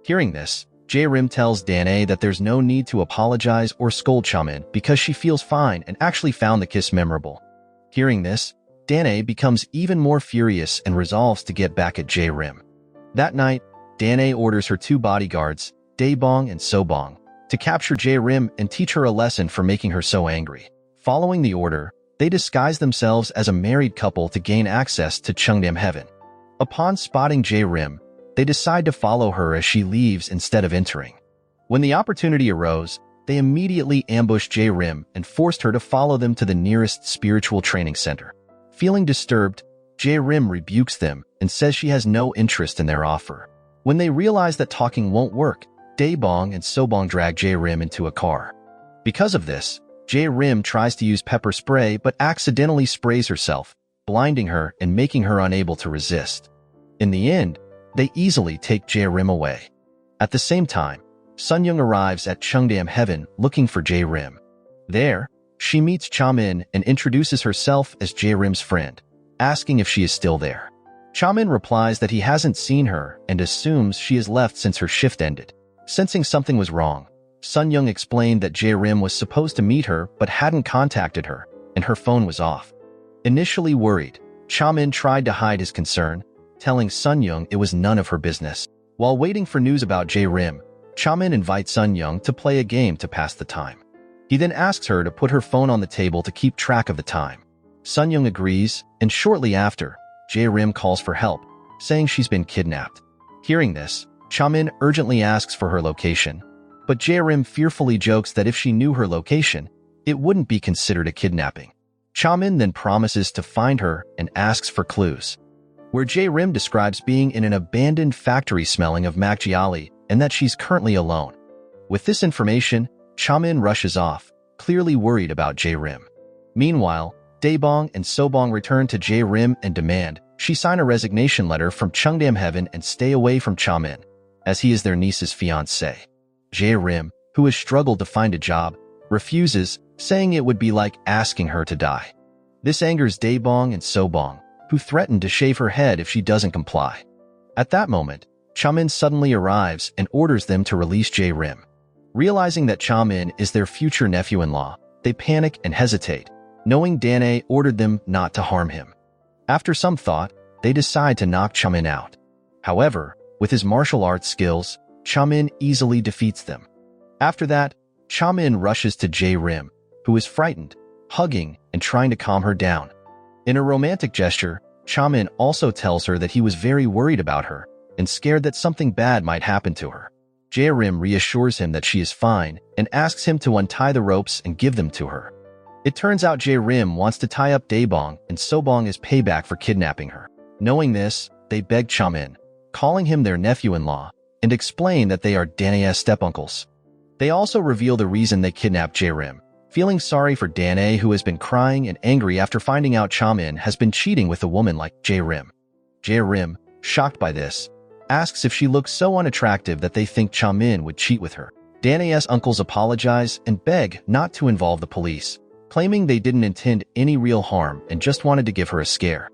Hearing this, Rim tells Danae that there's no need to apologize or scold Chamin because she feels fine and actually found the kiss memorable. Hearing this, Danae becomes even more furious and resolves to get back at Rim. That night, Danae orders her 2 bodyguards, Daebong and Sobong, to capture Rim and teach her a lesson for making her so angry. Following the order, they disguise themselves as a married couple to gain access to Cheongdam Heaven. Upon spotting Rim, they decide to follow her as she leaves instead of entering. When the opportunity arose, they immediately ambushed Rim and forced her to follow them to the nearest spiritual training center. Feeling disturbed, Rim rebukes them and says she has no interest in their offer. When they realize that talking won't work, Daebong and Sobong drag Rim into a car. Because of this, Rim tries to use pepper spray but accidentally sprays herself, blinding her and making her unable to resist. In the end, they easily take Rim away. At the same time, Sunyoung arrives at Cheongdam Heaven looking for Rim. There, she meets Chamin and introduces herself as Rim's friend, asking if she is still there. Chamin replies that he hasn't seen her and assumes she has left since her shift ended. Sensing something was wrong, Sunyoung explained that Rim was supposed to meet her but hadn't contacted her, and her phone was off. Initially worried, Chamin tried to hide his concern, telling Sunyoung it was none of her business. While waiting for news about Rim, Chamin invites Sunyoung to play a game to pass the time. He then asks her to put her phone on the table to keep track of the time. Sunyoung agrees, and shortly after, Rim calls for help, saying she's been kidnapped. Hearing this, Chamin urgently asks for her location, but Rim fearfully jokes that if she knew her location, it wouldn't be considered a kidnapping. Chamin then promises to find her and asks for clues, where Rim describes being in an abandoned factory smelling of Makjiali and that she's currently alone. With this information, Chamin rushes off, clearly worried about Rim. Meanwhile, Daebong and Sobong return to Rim and demand she sign a resignation letter from Cheongdam Heaven and stay away from Chamin, as he is their niece's fiancé. Rim, who has struggled to find a job, refuses, saying it would be like asking her to die. This angers Daebong and Sobong, who threaten to shave her head if she doesn't comply. At that moment, Chamin suddenly arrives and orders them to release Rim. Realizing that Chamin is their future nephew-in-law, they panic and hesitate, knowing Danae ordered them not to harm him. After some thought, they decide to knock Chamin out. However, with his martial arts skills, Chamin easily defeats them. After that, Chamin rushes to Rim, who is frightened, hugging and trying to calm her down. In a romantic gesture, Chamin also tells her that he was very worried about her and scared that something bad might happen to her. Rim reassures him that she is fine and asks him to untie the ropes and give them to her. It turns out Rim wants to tie up Daebong and Sobong as payback for kidnapping her. Knowing this, they beg Chamin, calling him their nephew-in-law, and explain that they are Danae's stepuncles. They also reveal the reason they kidnapped Rim, feeling sorry for Danae, who has been crying and angry after finding out Chamin has been cheating with a woman like Rim. Rim, shocked by this, asks if she looks so unattractive that they think Chamin would cheat with her. Danae's uncles apologize and beg not to involve the police, claiming they didn't intend any real harm and just wanted to give her a scare.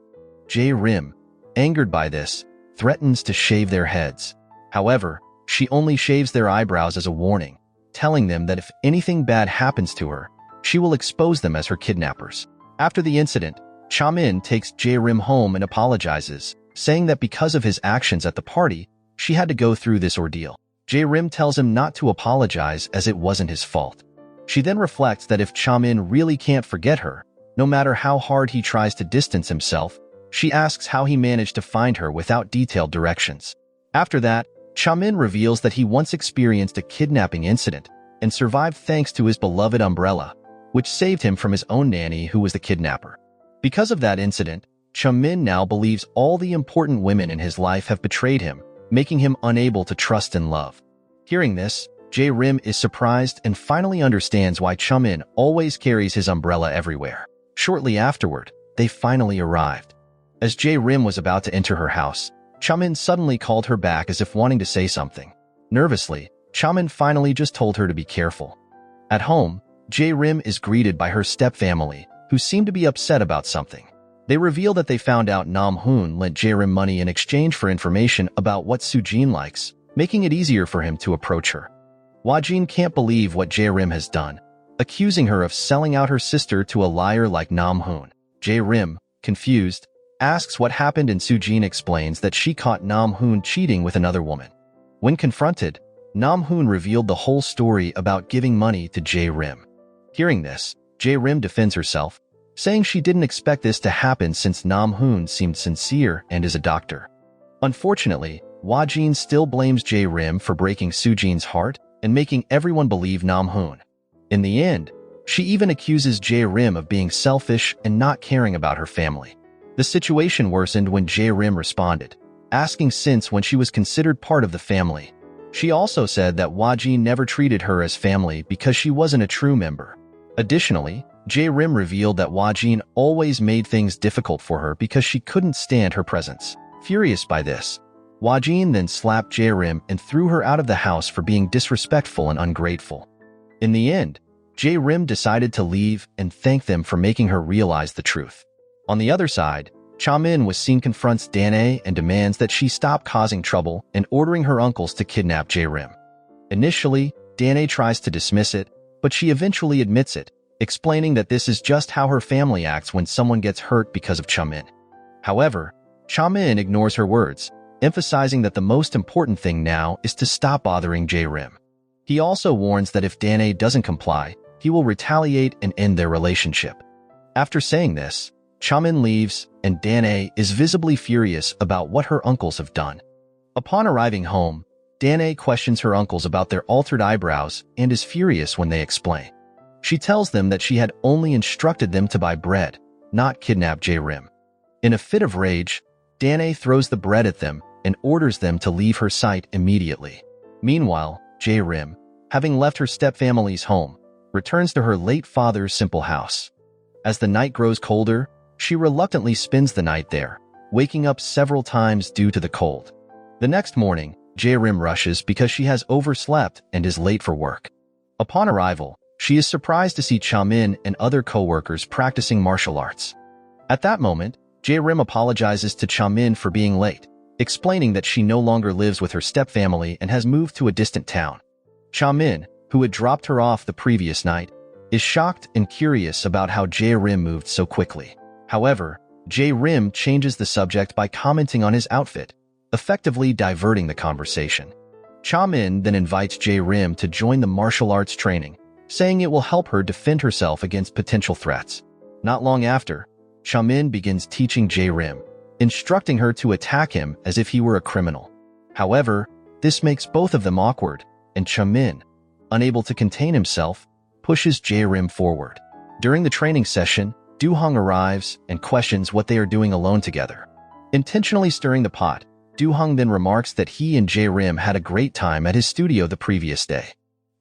Rim, angered by this, threatens to shave their heads. However, she only shaves their eyebrows as a warning, telling them that if anything bad happens to her, she will expose them as her kidnappers. After the incident, Chamin takes Rim home and apologizes, saying that because of his actions at the party, she had to go through this ordeal. Rim tells him not to apologize as it wasn't his fault. She then reflects that if Chamin really can't forget her, no matter how hard he tries to distance himself, she asks how he managed to find her without detailed directions. After that, Chamin reveals that he once experienced a kidnapping incident and survived thanks to his beloved umbrella, which saved him from his own nanny who was the kidnapper. Because of that incident, Chamin now believes all the important women in his life have betrayed him, making him unable to trust and love. Hearing this, Rim is surprised and finally understands why Chamin always carries his umbrella everywhere. Shortly afterward, they finally arrived. As Rim was about to enter her house, Chamin suddenly called her back as if wanting to say something. Nervously, Chamin finally just told her to be careful. At home, Rim is greeted by her stepfamily, who seem to be upset about something. They reveal that they found out Nam Hoon lent Rim money in exchange for information about what Sujin likes, making it easier for him to approach her. Wajin can't believe what Rim has done, accusing her of selling out her sister to a liar like Nam Hoon. Rim, confused, asks what happened and Sujin explains that she caught Nam Hoon cheating with another woman. When confronted, Nam Hoon revealed the whole story about giving money to Rim. Hearing this, Rim defends herself, saying she didn't expect this to happen since Nam Hoon seemed sincere and is a doctor. Unfortunately, Wajin still blames Rim for breaking Sujin's heart and making everyone believe Nam Hoon. In the end, she even accuses Rim of being selfish and not caring about her family. The situation worsened when Rim responded, asking since when she was considered part of the family. She also said that Wajin never treated her as family because she wasn't a true member. Additionally, Rim revealed that Wajin always made things difficult for her because she couldn't stand her presence. Furious by this, Wajin then slapped Rim and threw her out of the house for being disrespectful and ungrateful. In the end, Rim decided to leave and thank them for making her realize the truth. On the other side, Chamin was seen confronts Danae and demands that she stop causing trouble and ordering her uncles to kidnap Rim. Initially, Danae tries to dismiss it, but she eventually admits it, explaining that this is just how her family acts when someone gets hurt because of Chamin. However, Chamin ignores her words, emphasizing that the most important thing now is to stop bothering Rim. He also warns that if Danae doesn't comply, he will retaliate and end their relationship. After saying this, Chamin leaves, and Danae is visibly furious about what her uncles have done. Upon arriving home, Danae questions her uncles about their altered eyebrows and is furious when they explain. She tells them that she had only instructed them to buy bread, not kidnap Rim. In a fit of rage, Danae throws the bread at them and orders them to leave her sight immediately. Meanwhile, Rim, having left her stepfamily's home, returns to her late father's simple house. As the night grows colder, she reluctantly spends the night there, waking up several times due to the cold. The next morning, Rim rushes because she has overslept and is late for work. Upon arrival, she is surprised to see Chamin and other co-workers practicing martial arts. At that moment, Rim apologizes to Chamin for being late, explaining that she no longer lives with her stepfamily and has moved to a distant town. Chamin, who had dropped her off the previous night, is shocked and curious about how Rim moved so quickly. However, Rim changes the subject by commenting on his outfit, effectively diverting the conversation. Chamin then invites Rim to join the martial arts training, saying it will help her defend herself against potential threats. Not long after, Chamin begins teaching Rim, instructing her to attack him as if he were a criminal. However, this makes both of them awkward, and Chamin, unable to contain himself, pushes Rim forward. During the training session, Du-hong arrives and questions what they are doing alone together. Intentionally stirring the pot, Du-hong then remarks that he and Rim had a great time at his studio the previous day.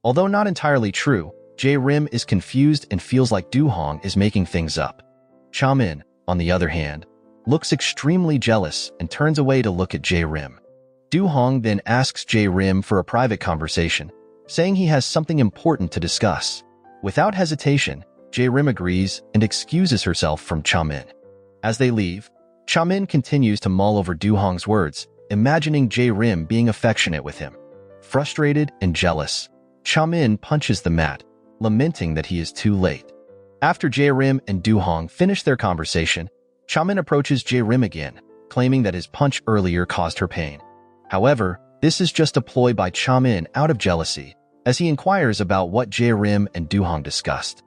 Although not entirely true, Rim is confused and feels like Du-hong is making things up. Chamin, on the other hand, looks extremely jealous and turns away to look at Rim. Du-hong then asks Rim for a private conversation, saying he has something important to discuss. Without hesitation, Rim agrees and excuses herself from Chamin. As they leave, Chamin continues to mull over Du-hong's words, imagining Rim being affectionate with him. Frustrated and jealous, Chamin punches the mat, lamenting that he is too late. After Rim and Du-hong finish their conversation, Chamin approaches Rim again, claiming that his punch earlier caused her pain. However, this is just a ploy by Chamin out of jealousy, as he inquires about what Rim and Du-hong discussed.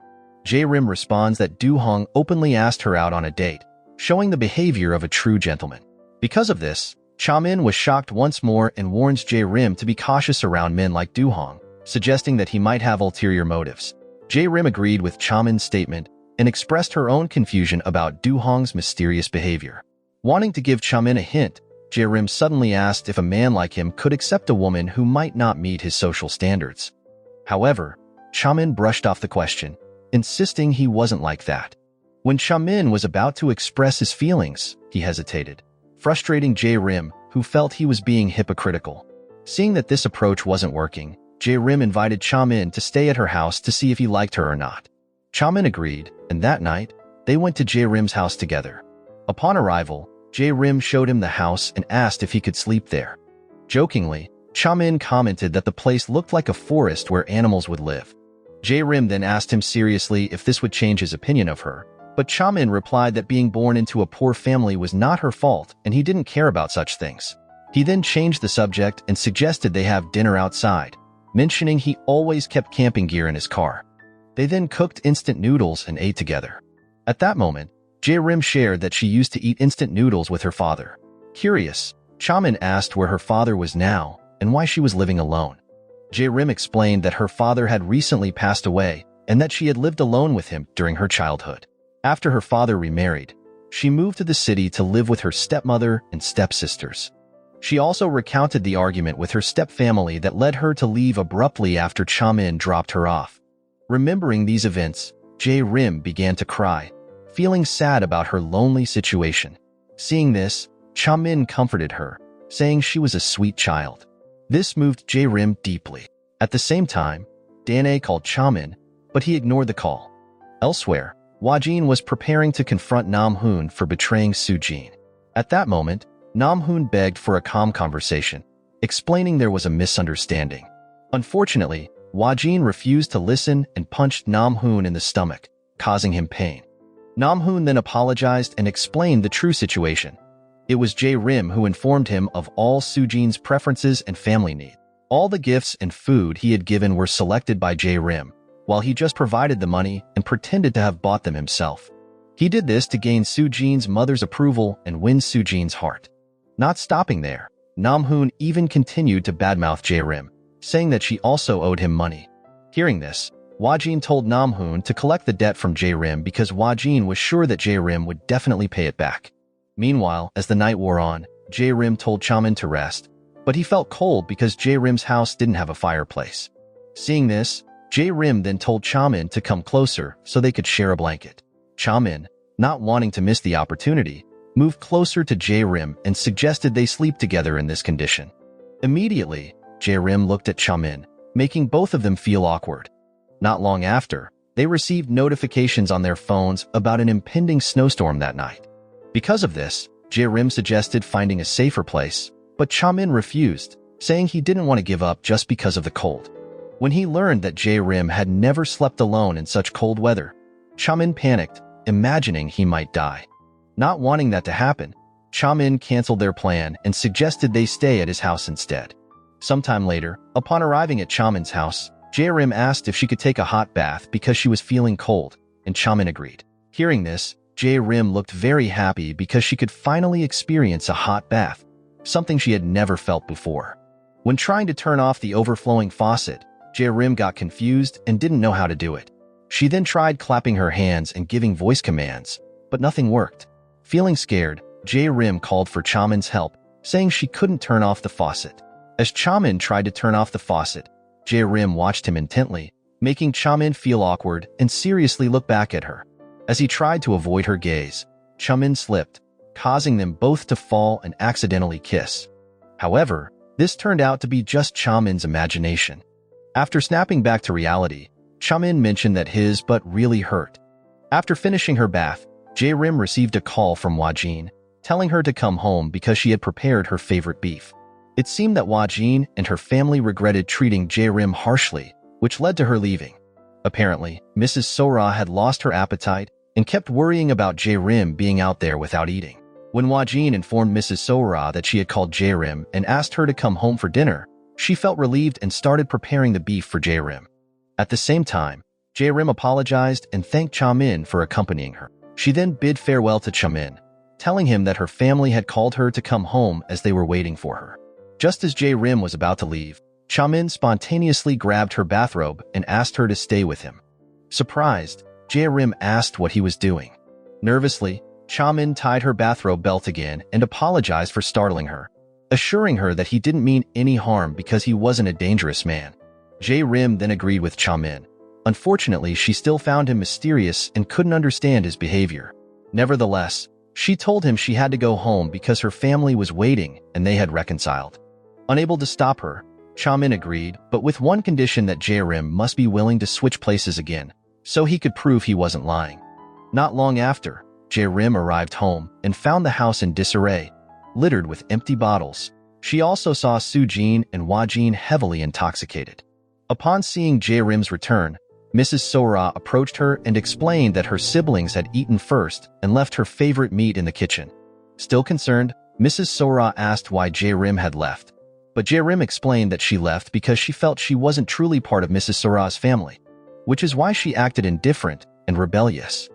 Rim responds that Du-hong openly asked her out on a date, showing the behavior of a true gentleman. Because of this, Chamin was shocked once more and warns Rim to be cautious around men like Du-hong, suggesting that he might have ulterior motives. Rim agreed with Chamin's statement and expressed her own confusion about Du-hong's mysterious behavior. Wanting to give Chamin a hint, Rim suddenly asked if a man like him could accept a woman who might not meet his social standards. However, Chamin brushed off the question, insisting he wasn't like that. When Chamin was about to express his feelings, he hesitated, frustrating Jrim, who felt he was being hypocritical. Seeing that this approach wasn't working, Jrim invited Chamin to stay at her house to see if he liked her or not. Chamin agreed, and that night, they went to Jrim's house together. Upon arrival, Jrim showed him the house and asked if he could sleep there. Jokingly, Chamin commented that the place looked like a forest where animals would live. Jrim then asked him seriously if this would change his opinion of her, but Chamin replied that being born into a poor family was not her fault and he didn't care about such things. He then changed the subject and suggested they have dinner outside, mentioning he always kept camping gear in his car. They then cooked instant noodles and ate together. At that moment, Jrim shared that she used to eat instant noodles with her father. Curious, Chamin asked where her father was now and why she was living alone. Jrim explained that her father had recently passed away and that she had lived alone with him during her childhood. After her father remarried, she moved to the city to live with her stepmother and stepsisters. She also recounted the argument with her stepfamily that led her to leave abruptly after Chamin dropped her off. Remembering these events, Jrim began to cry, feeling sad about her lonely situation. Seeing this, Chamin comforted her, saying she was a sweet child. This moved Jrim deeply. At the same time, Danae called Chamin, but he ignored the call. Elsewhere, Wajin was preparing to confront Nam-hoon for betraying Soo-jin. At that moment, Nam-hoon begged for a calm conversation, explaining there was a misunderstanding. Unfortunately, Wajin refused to listen and punched Nam-hoon in the stomach, causing him pain. Nam-hoon then apologized and explained the true situation. It was Jrim who informed him of all Soo-jin's preferences and family needs. All the gifts and food he had given were selected by Jrim, while he just provided the money and pretended to have bought them himself. He did this to gain Soo-jin's mother's approval and win Soo-jin's heart. Not stopping there, Nam-hoon even continued to badmouth Jrim, saying that she also owed him money. Hearing this, Wajin told Nam-hoon to collect the debt from Jrim because Wajin was sure that Jrim would definitely pay it back. Meanwhile, as the night wore on, Jrim told Chamin to rest, but he felt cold because Jrim's house didn't have a fireplace. Seeing this, Jrim then told Chamin to come closer so they could share a blanket. Chamin, not wanting to miss the opportunity, moved closer to Jrim and suggested they sleep together in this condition. Immediately, Jrim looked at Chamin, making both of them feel awkward. Not long after, they received notifications on their phones about an impending snowstorm that night. Because of this, Jrim suggested finding a safer place, but Chamin refused, saying he didn't want to give up just because of the cold. When he learned that Jrim had never slept alone in such cold weather, Chamin panicked, imagining he might die. Not wanting that to happen, Chamin canceled their plan and suggested they stay at his house instead. Sometime later, upon arriving at Chamin's house, Jrim asked if she could take a hot bath because she was feeling cold, and Chamin agreed. Hearing this, Jrim looked very happy because she could finally experience a hot bath, something she had never felt before. When trying to turn off the overflowing faucet, Jrim got confused and didn't know how to do it. She then tried clapping her hands and giving voice commands, but nothing worked. Feeling scared, Jrim called for Chamin's help, saying she couldn't turn off the faucet. As Chamin tried to turn off the faucet, Jrim watched him intently, making Chamin feel awkward and seriously look back at her. As he tried to avoid her gaze, Chamin slipped, causing them both to fall and accidentally kiss. However, this turned out to be just Chamin's imagination. After snapping back to reality, Chamin mentioned that his butt really hurt. After finishing her bath, Jrim received a call from Wajin, telling her to come home because she had prepared her favorite beef. It seemed that Wajin and her family regretted treating Jrim harshly, which led to her leaving. Apparently, Mrs. Sora had lost her appetite and kept worrying about Jrim being out there without eating. When Wajin informed Mrs. Sora that she had called Jrim and asked her to come home for dinner, she felt relieved and started preparing the beef for Jrim. At the same time, Jrim apologized and thanked Chamin for accompanying her. She then bid farewell to Chamin, telling him that her family had called her to come home as they were waiting for her. Just as Jrim was about to leave, Chamin spontaneously grabbed her bathrobe and asked her to stay with him. Surprised, Jrim asked what he was doing. Nervously, Chamin tied her bathrobe belt again and apologized for startling her, assuring her that he didn't mean any harm because he wasn't a dangerous man. Jrim then agreed with Chamin, Unfortunately, she still found him mysterious and couldn't understand his behavior. Nevertheless, she told him she had to go home because her family was waiting and they had reconciled. Unable to stop her, Chaman agreed, but with one condition, that Jrim must be willing to switch places again, so he could prove he wasn't lying. Not long after, Jrim arrived home and found the house in disarray, littered with empty bottles. She also saw Sujin and Wajin heavily intoxicated. Upon seeing Jrim's return, Mrs. Sora approached her and explained that her siblings had eaten first and left her favorite meat in the kitchen. Still concerned, Mrs. Sora asked why Jrim had left. But Jrim explained that she left because she felt she wasn't truly part of Mrs. Sora's family, which is why she acted indifferent and rebellious.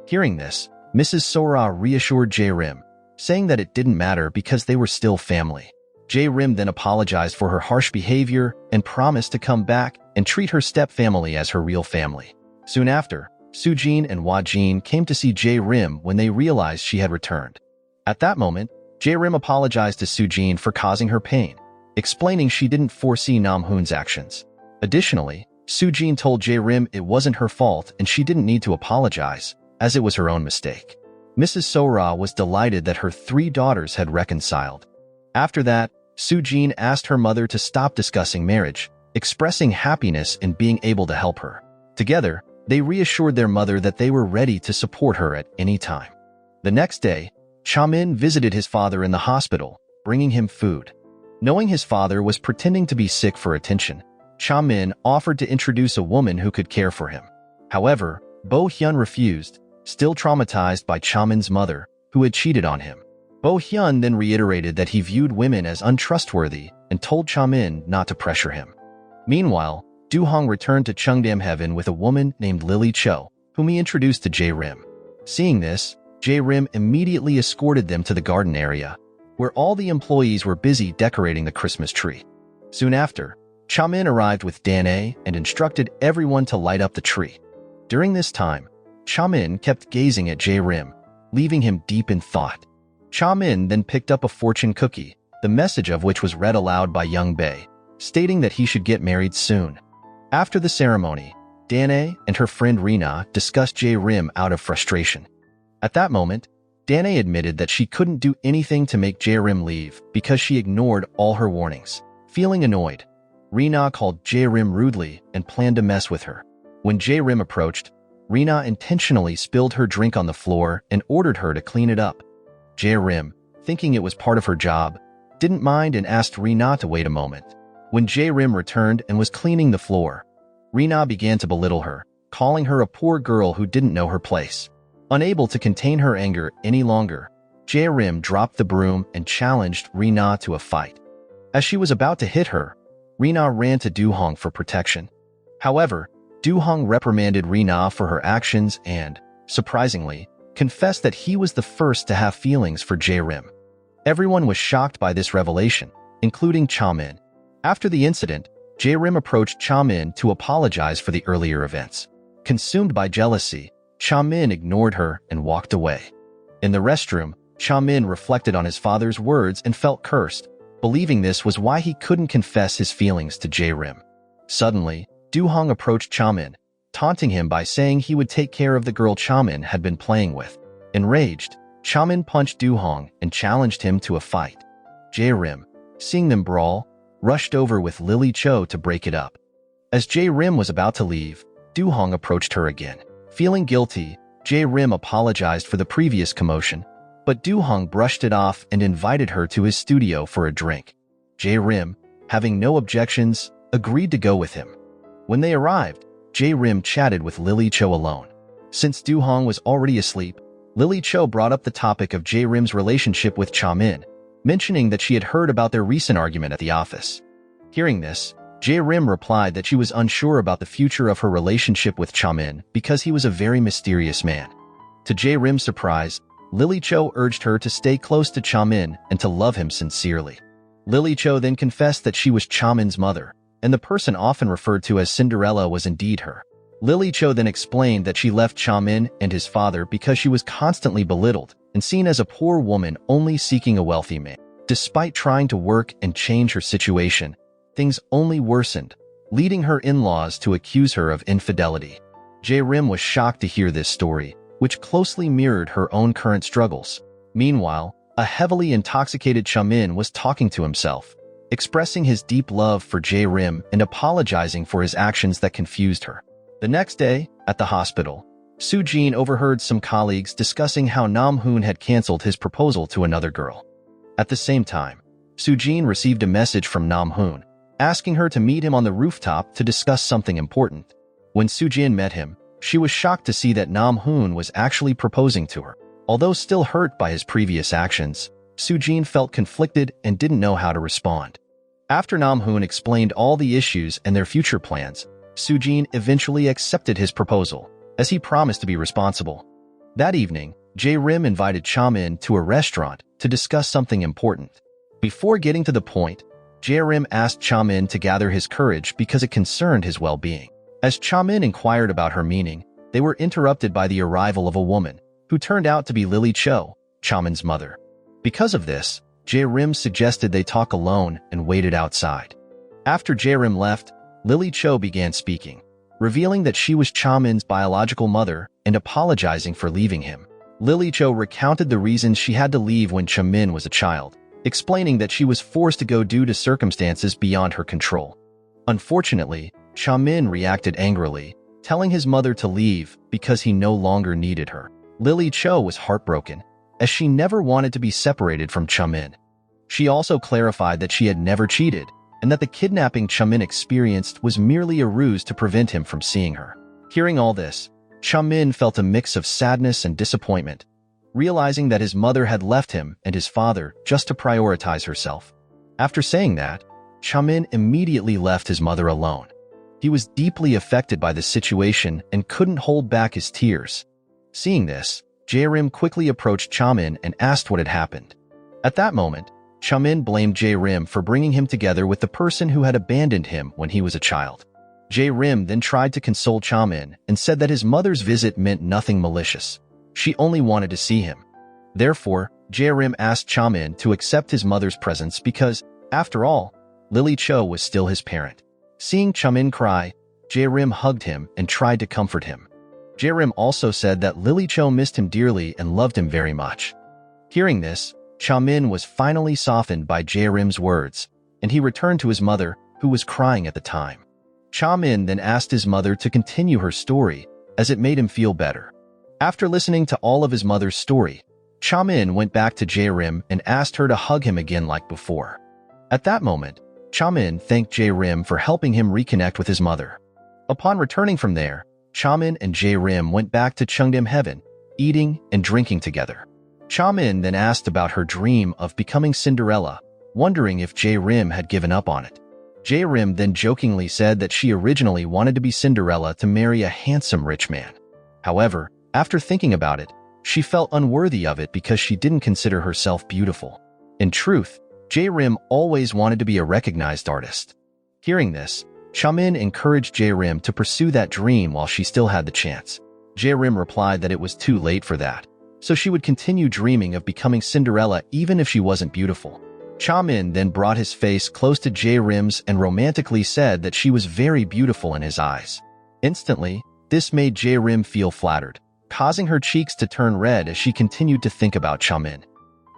Hearing this, Mrs. Sora reassured Jrim, saying that it didn't matter because they were still family. Jrim then apologized for her harsh behavior and promised to come back and treat her stepfamily as her real family. Soon after, Sujin and Wajin came to see Jrim when they realized she had returned. At that moment, Jrim apologized to Sujin for causing her pain, explaining she didn't foresee Namhoon's actions. Additionally, Sujin told Jrim it wasn't her fault and she didn't need to apologize, as it was her own mistake. Mrs. Sora was delighted that her 3 daughters had reconciled. After that, Sujin asked her mother to stop discussing marriage, expressing happiness in being able to help her. Together, they reassured their mother that they were ready to support her at any time. The next day, Chaman visited his father in the hospital, bringing him food. Knowing his father was pretending to be sick for attention, Chaman offered to introduce a woman who could care for him. However, Bo Hyun refused, still traumatized by Chaman's mother, who had cheated on him. Bo Hyun then reiterated that he viewed women as untrustworthy and told Chaman not to pressure him. Meanwhile, Do-hong returned to Cheongdam Heaven with a woman named Lily Cho, whom he introduced to Jrim. Seeing this, Jrim immediately escorted them to the garden area, where all the employees were busy decorating the Christmas tree. Soon after, Chaman arrived with Danae and instructed everyone to light up the tree. During this time, Chaman kept gazing at Jrim, leaving him deep in thought. Chaman then picked up a fortune cookie, the message of which was read aloud by young Bae, stating that he should get married soon. After the ceremony, Danae and her friend Rina discussed Jrim out of frustration. At that moment, Danae admitted that she couldn't do anything to make Jrim leave because she ignored all her warnings. Feeling annoyed, Rina called Jrim rudely and planned to mess with her. When Jrim approached, Rina intentionally spilled her drink on the floor and ordered her to clean it up. Jrim, thinking it was part of her job, didn't mind and asked Rina to wait a moment. When Jrim returned and was cleaning the floor, Rina began to belittle her, calling her a poor girl who didn't know her place. Unable to contain her anger any longer, Jrim dropped the broom and challenged Rina to a fight. As she was about to hit her, Rina ran to Do-hong for protection. However, Do-hong reprimanded Rina for her actions and, surprisingly, confessed that he was the first to have feelings for Jrim. Everyone was shocked by this revelation, including Chaman. After the incident, Jrim approached Chaman to apologize for the earlier events. Consumed by jealousy, Chaman ignored her and walked away. In the restroom, Chaman reflected on his father's words and felt cursed, believing this was why he couldn't confess his feelings to Jrim. Suddenly, Do-hong approached Chaman, taunting him by saying he would take care of the girl Chaman had been playing with. Enraged, Chaman punched Do-hong and challenged him to a fight. Jrim, seeing them brawl, rushed over with Lily Cho to break it up. As Jrim was about to leave, Do-hong approached her again. Feeling guilty, Jrim apologized for the previous commotion, but Do-hong brushed it off and invited her to his studio for a drink. Jrim, having no objections, agreed to go with him. When they arrived, Jrim chatted with Lily Cho alone. Since Do-hong was already asleep, Lily Cho brought up the topic of Jrim's relationship with Chaman, mentioning that she had heard about their recent argument at the office. Hearing this, Jrim replied that she was unsure about the future of her relationship with Chaman because he was a very mysterious man. To Jrim's surprise, Lily Cho urged her to stay close to Chaman and to love him sincerely. Lily Cho then confessed that she was Chaman's mother, and the person often referred to as Cinderella was indeed her. Lily Cho then explained that she left Chaman and his father because she was constantly belittled and seen as a poor woman only seeking a wealthy man. Despite trying to work and change her situation, things only worsened, leading her in-laws to accuse her of infidelity. Jrim was shocked to hear this story, which closely mirrored her own current struggles. Meanwhile, a heavily intoxicated Chamin was talking to himself, expressing his deep love for Jrim and apologizing for his actions that confused her. The next day, at the hospital, Soo-jin overheard some colleagues discussing how Nam-hoon had canceled his proposal to another girl. At the same time, Soo-jin received a message from Nam-hoon, asking her to meet him on the rooftop to discuss something important. When Soo-jin met him, she was shocked to see that Nam-hoon was actually proposing to her. Although still hurt by his previous actions, Soo-jin felt conflicted and didn't know how to respond. After Nam-hoon explained all the issues and their future plans, Soo-jin eventually accepted his proposal, as he promised to be responsible. That evening, Jrim invited Chamin to a restaurant to discuss something important. Before getting to the point, Jrim asked Chamin to gather his courage because it concerned his well-being. As Chamin inquired about her meaning, they were interrupted by the arrival of a woman, who turned out to be Lily Cho, Chamin's mother. Because of this, Jrim suggested they talk alone and waited outside. After Jrim left, Lily Cho began speaking, revealing that she was Chamin's biological mother and apologizing for leaving him. Lily Cho recounted the reasons she had to leave when Chamin was a child, explaining that she was forced to go due to circumstances beyond her control. Unfortunately, Chamin reacted angrily, telling his mother to leave because he no longer needed her. Lily Cho was heartbroken, as she never wanted to be separated from Chamin. She also clarified that she had never cheated, and that the kidnapping Chamin experienced was merely a ruse to prevent him from seeing her. Hearing all this, Chamin felt a mix of sadness and disappointment, realizing that his mother had left him and his father just to prioritize herself. After saying that, Chamin immediately left his mother alone. He was deeply affected by the situation and couldn't hold back his tears. Seeing this, Jrim quickly approached Chamin and asked what had happened. At that moment, Chamin blamed Jrim for bringing him together with the person who had abandoned him when he was a child. Jrim then tried to console Chamin and said that his mother's visit meant nothing malicious. She only wanted to see him. Therefore, Jrim asked Chamin to accept his mother's presence because, after all, Lily Cho was still his parent. Seeing Chamin cry, Jrim hugged him and tried to comfort him. Jrim also said that Lily Cho missed him dearly and loved him very much. Hearing this, Chamin was finally softened by Jrim's words, and he returned to his mother, who was crying at the time. Chamin then asked his mother to continue her story, as it made him feel better. After listening to all of his mother's story, Chamin went back to Jrim and asked her to hug him again like before. At that moment, Chamin thanked Jrim for helping him reconnect with his mother. Upon returning from there, Chamin and Jrim went back to Cheongdam Heaven, eating and drinking together. Chamin then asked about her dream of becoming Cinderella, wondering if Jrim had given up on it. Jrim then jokingly said that she originally wanted to be Cinderella to marry a handsome rich man. However, after thinking about it, she felt unworthy of it because she didn't consider herself beautiful. In truth, Jrim always wanted to be a recognized artist. Hearing this, Chamin encouraged Jrim to pursue that dream while she still had the chance. Jrim replied that it was too late for that, so she would continue dreaming of becoming Cinderella even if she wasn't beautiful. Chamin then brought his face close to Jrim's and romantically said that she was very beautiful in his eyes. Instantly, this made Jrim feel flattered, causing her cheeks to turn red as she continued to think about Chamin.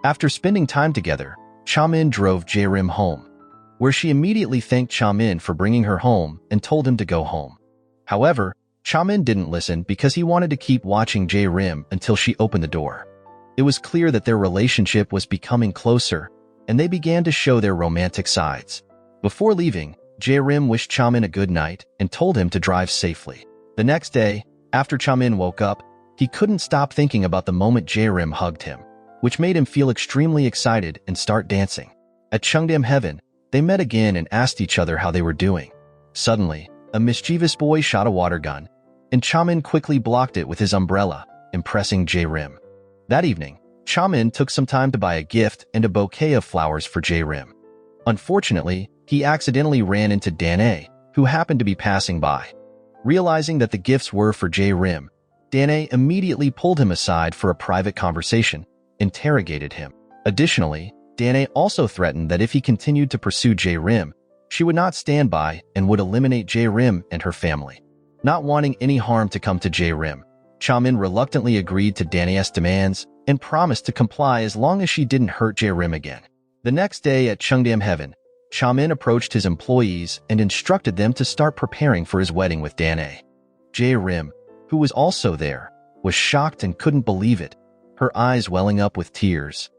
After spending time together, Chamin drove Jrim home, where she immediately thanked Chamin for bringing her home and told him to go home. However, Chamin didn't listen because he wanted to keep watching Jrim until she opened the door. It was clear that their relationship was becoming closer, and they began to show their romantic sides. Before leaving, Jrim wished Chamin a good night and told him to drive safely. The next day, after Chamin woke up, he couldn't stop thinking about the moment Jrim hugged him, which made him feel extremely excited and start dancing. At Cheongdam Heaven, they met again and asked each other how they were doing. Suddenly, a mischievous boy shot a water gun, and Chamin quickly blocked it with his umbrella, impressing Jrim. That evening, Chamin took some time to buy a gift and a bouquet of flowers for Jrim. Unfortunately, he accidentally ran into Danae, who happened to be passing by. Realizing that the gifts were for Jrim, Danae immediately pulled him aside for a private conversation, interrogated him. Additionally, Danae also threatened that if he continued to pursue Jrim, She would not stand by and would eliminate Jrim and her family. Not wanting any harm to come to Jrim, Chaman reluctantly agreed to Danae's demands and promised to comply as long as she didn't hurt Jrim again. The next day at Cheongdam Heaven, Chaman approached his employees and instructed them to start preparing for his wedding with Danae. Jrim, who was also there, was shocked and couldn't believe it, her eyes welling up with tears.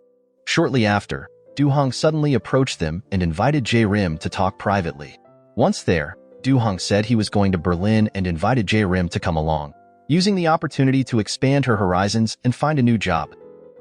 Shortly after, Duhong suddenly approached them and invited Jrim to talk privately. Once there, Duhong said he was going to Berlin and invited Jrim to come along, using the opportunity to expand her horizons and find a new job.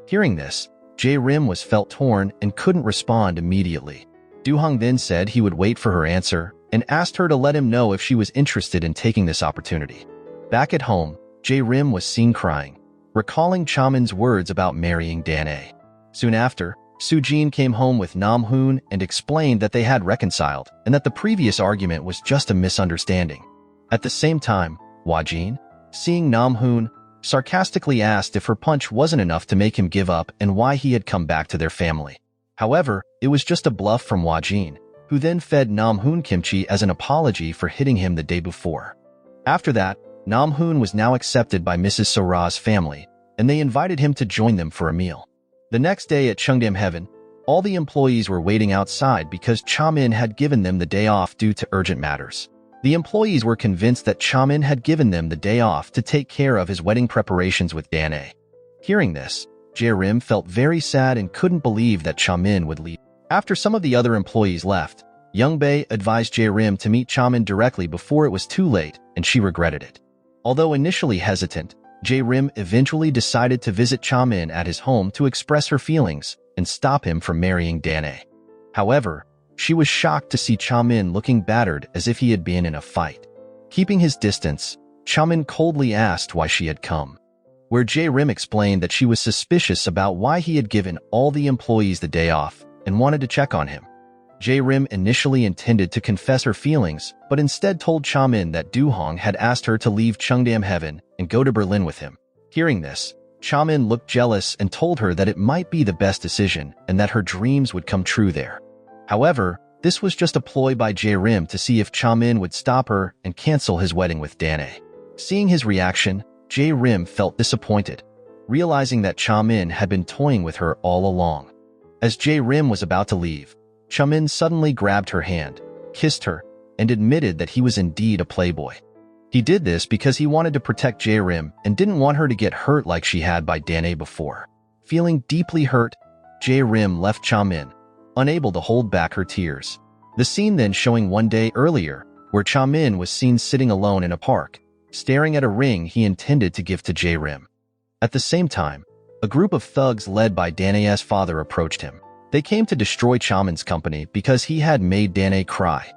Hearing this, Jrim was felt torn and couldn't respond immediately. Duhong then said he would wait for her answer and asked her to let him know if she was interested in taking this opportunity. Back at home, Jrim was seen crying, recalling Chaman's words about marrying Danae. Soon after, Sujin came home with Namhoon and explained that they had reconciled and that the previous argument was just a misunderstanding. At the same time, Wajin, seeing Namhoon, sarcastically asked if her punch wasn't enough to make him give up and why he had come back to their family. However, it was just a bluff from Wajin, who then fed Namhoon kimchi as an apology for hitting him the day before. After that, Namhoon was now accepted by Mrs. Sora's family, and they invited him to join them for a meal. The next day at Cheongdam Heaven, all the employees were waiting outside because Chaman had given them the day off due to urgent matters. The employees were convinced that Chaman had given them the day off to take care of his wedding preparations with Danae. Hearing this, Jrim felt very sad and couldn't believe that Chaman would leave. After some of the other employees left, Youngbae advised Jrim to meet Chaman directly before it was too late, and she regretted it. Although initially hesitant, Jrim eventually decided to visit Chaman at his home to express her feelings and stop him from marrying Danae. However, she was shocked to see Chaman looking battered as if he had been in a fight. Keeping his distance, Chaman coldly asked why she had come, where Jrim explained that she was suspicious about why he had given all the employees the day off and wanted to check on him. Jrim initially intended to confess her feelings, but instead told Chaman that Duhong had asked her to leave Cheongdam Heaven and go to Berlin with him. Hearing this, Chaman looked jealous and told her that it might be the best decision and that her dreams would come true there. However, this was just a ploy by Jrim to see if Chaman would stop her and cancel his wedding with Danae. Seeing his reaction, Jrim felt disappointed, realizing that Chaman had been toying with her all along. As Jrim was about to leave, Chaman suddenly grabbed her hand, kissed her, and admitted that he was indeed a playboy. He did this because he wanted to protect Jrim and didn't want her to get hurt like she had by Danae before. Feeling deeply hurt, Jrim left Chaman, unable to hold back her tears. The scene then showing one day earlier, where Chaman was seen sitting alone in a park, staring at a ring he intended to give to Jrim. At the same time, a group of thugs led by Danae's father approached him. They came to destroy Chaman's company because he had made Danae cry.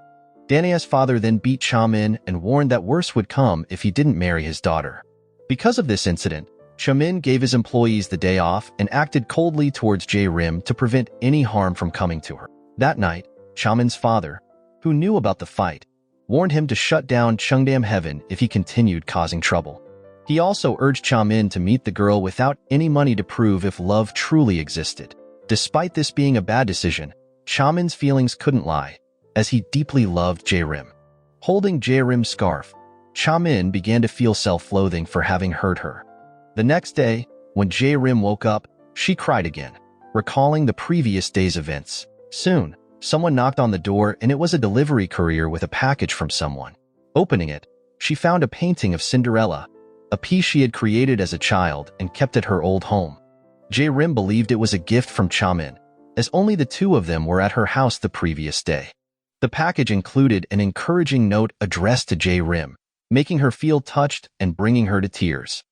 Danae's father then beat Chaman and warned that worse would come if he didn't marry his daughter. Because of this incident, Chaman gave his employees the day off and acted coldly towards Jrim to prevent any harm from coming to her. That night, Chaman's father, who knew about the fight, warned him to shut down Cheongdam Heaven if he continued causing trouble. He also urged Chaman to meet the girl without any money to prove if love truly existed. Despite this being a bad decision, Chaman's feelings couldn't lie, as he deeply loved Jrim. Holding Jrim's scarf, Chaman began to feel self-loathing for having hurt her. The next day, when Jrim woke up, she cried again, recalling the previous day's events. Soon, someone knocked on the door and it was a delivery courier with a package from someone. Opening it, she found a painting of Cinderella, a piece she had created as a child and kept at her old home. Jrim believed it was a gift from Chaman, as only the two of them were at her house the previous day. The package included an encouraging note addressed to Jrim, making her feel touched and bringing her to tears.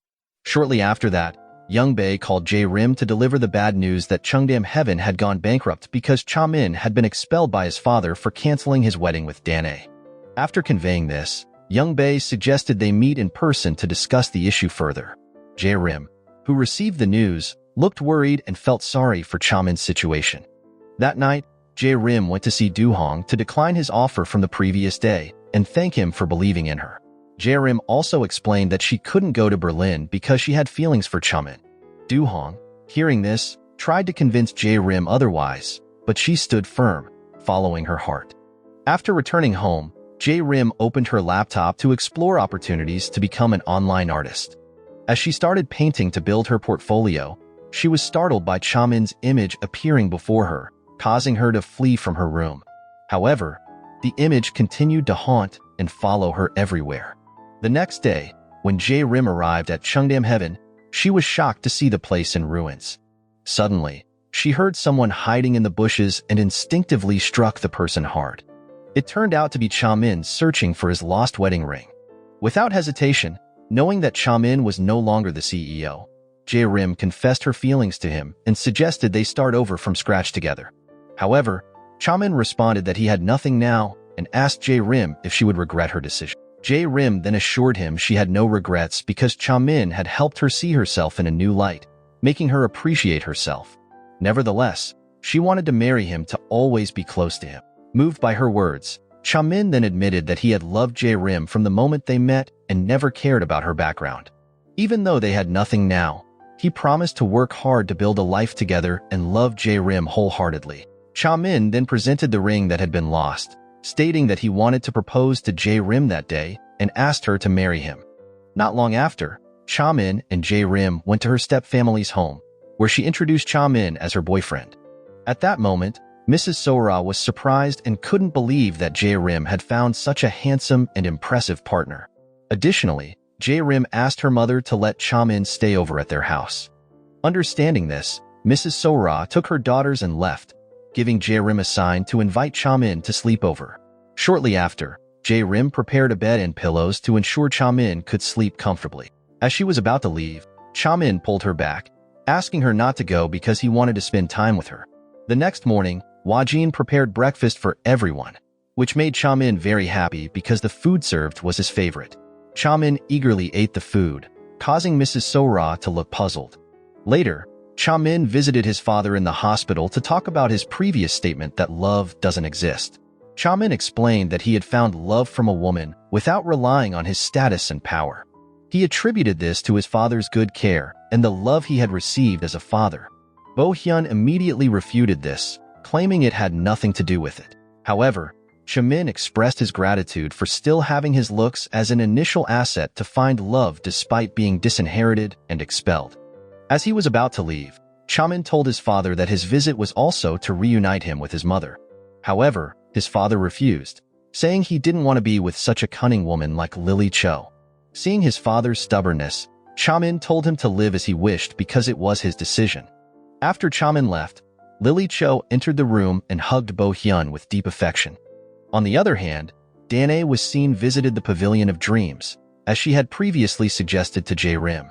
Shortly after that, Youngbae called Jrim to deliver the bad news that Cheongdam Heaven had gone bankrupt because Chaman had been expelled by his father for canceling his wedding with Danae. After conveying this, Youngbae suggested they meet in person to discuss the issue further. Jrim, who received the news, looked worried and felt sorry for Chaman's situation. That night, Jrim went to see Duhong to decline his offer from the previous day and thank him for believing in her. Jrim also explained that she couldn't go to Berlin because she had feelings for Chaman. Duhong, hearing this, tried to convince Jrim otherwise, but she stood firm, following her heart. After returning home, Jrim opened her laptop to explore opportunities to become an online artist. As she started painting to build her portfolio, she was startled by Chamin's image appearing before her, causing her to flee from her room. However, the image continued to haunt and follow her everywhere. The next day, when Jrim arrived at Cheongdam Heaven, she was shocked to see the place in ruins. Suddenly, she heard someone hiding in the bushes and instinctively struck the person hard. It turned out to be Chamin searching for his lost wedding ring. Without hesitation, knowing that Chamin was no longer the CEO, Jrim confessed her feelings to him and suggested they start over from scratch together. However, Chamin responded that he had nothing now and asked Jrim if she would regret her decision. Jrim then assured him she had no regrets because Chamin had helped her see herself in a new light, making her appreciate herself. Nevertheless, she wanted to marry him to always be close to him. Moved by her words, Chamin then admitted that he had loved Jrim from the moment they met and never cared about her background. Even though they had nothing now, he promised to work hard to build a life together and love Jrim wholeheartedly. Chamin then presented the ring that had been lost, stating that he wanted to propose to Jrim that day and asked her to marry him. Not long after, Chamin and Jrim went to her stepfamily's home, where she introduced Chamin as her boyfriend. At that moment, Mrs. Sora was surprised and couldn't believe that Jrim had found such a handsome and impressive partner. Additionally, Jrim asked her mother to let Chamin stay over at their house. Understanding this, Mrs. Sora took her daughters and left, giving Jrim a sign to invite Chamin to sleep over. Shortly after, Jrim prepared a bed and pillows to ensure Chamin could sleep comfortably. As she was about to leave, Chamin pulled her back, asking her not to go because he wanted to spend time with her. The next morning, Wajin prepared breakfast for everyone, which made Chamin very happy because the food served was his favorite. Chamin eagerly ate the food, causing Mrs. Sora to look puzzled. Later, Chamin visited his father in the hospital to talk about his previous statement that love doesn't exist. Chamin explained that he had found love from a woman without relying on his status and power. He attributed this to his father's good care and the love he had received as a father. Bo Hyun immediately refuted this, claiming it had nothing to do with it. However, Chamin expressed his gratitude for still having his looks as an initial asset to find love despite being disinherited and expelled. As he was about to leave, Chamin told his father that his visit was also to reunite him with his mother. However, his father refused, saying he didn't want to be with such a cunning woman like Lily Cho. Seeing his father's stubbornness, Chamin told him to live as he wished because it was his decision. After Chamin left, Lily Cho entered the room and hugged Bo Hyun with deep affection. On the other hand, Danae was seen visited the Pavilion of Dreams, as she had previously suggested to Jrim.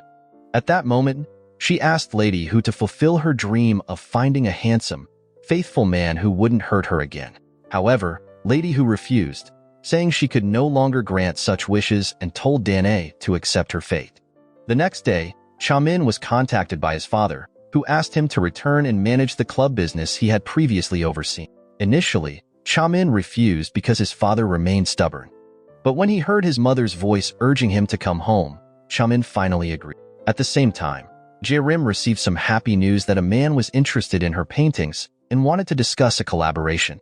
At that moment, she asked Lady Hu to fulfill her dream of finding a handsome, faithful man who wouldn't hurt her again. However, Lady Hu refused, saying she could no longer grant such wishes and told Danae to accept her fate. The next day, Chamin was contacted by his father, who asked him to return and manage the club business he had previously overseen. Initially, Chamin refused because his father remained stubborn. But when he heard his mother's voice urging him to come home, Chamin finally agreed. At the same time, Jrim received some happy news that a man was interested in her paintings and wanted to discuss a collaboration.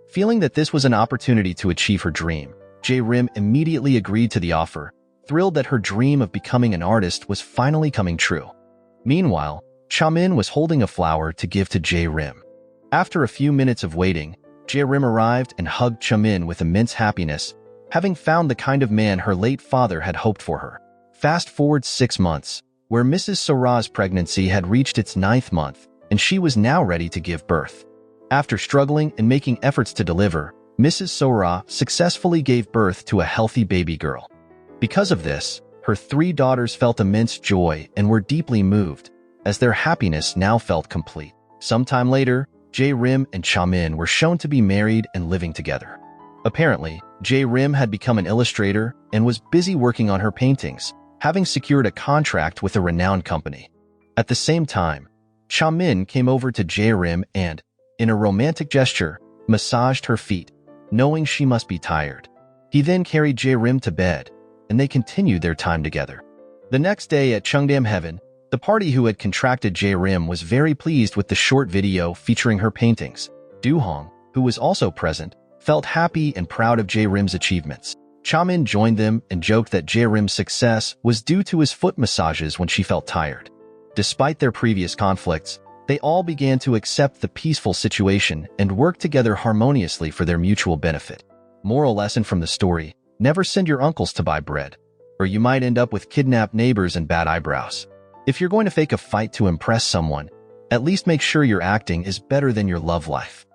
Feeling that this was an opportunity to achieve her dream, Jrim immediately agreed to the offer, thrilled that her dream of becoming an artist was finally coming true. Meanwhile, Chamin was holding a flower to give to Jrim. After a few minutes of waiting, Jrim arrived and hugged Chamin with immense happiness, having found the kind of man her late father had hoped for her. Fast forward 6 months, where Mrs. Sora's pregnancy had reached its 9th month, and she was now ready to give birth. After struggling and making efforts to deliver, Mrs. Sora successfully gave birth to a healthy baby girl. Because of this, her 3 daughters felt immense joy and were deeply moved, as their happiness now felt complete. Sometime later, Jrim and Chamin were shown to be married and living together. Apparently, Jrim had become an illustrator and was busy working on her paintings, having secured a contract with a renowned company. At the same time, Chamin came over to Jrim and, in a romantic gesture, massaged her feet, knowing she must be tired. He then carried Jrim to bed, and they continued their time together. The next day at Cheongdam Heaven, the party who had contracted Jrim was very pleased with the short video featuring her paintings. Hong, who was also present, felt happy and proud of Jrim's achievements. Chaman joined them and joked that Jrim's success was due to his foot massages when she felt tired. Despite their previous conflicts, they all began to accept the peaceful situation and work together harmoniously for their mutual benefit. Moral lesson from the story: never send your uncles to buy bread, or you might end up with kidnapped neighbors and bad eyebrows. If you're going to fake a fight to impress someone, at least make sure your acting is better than your love life.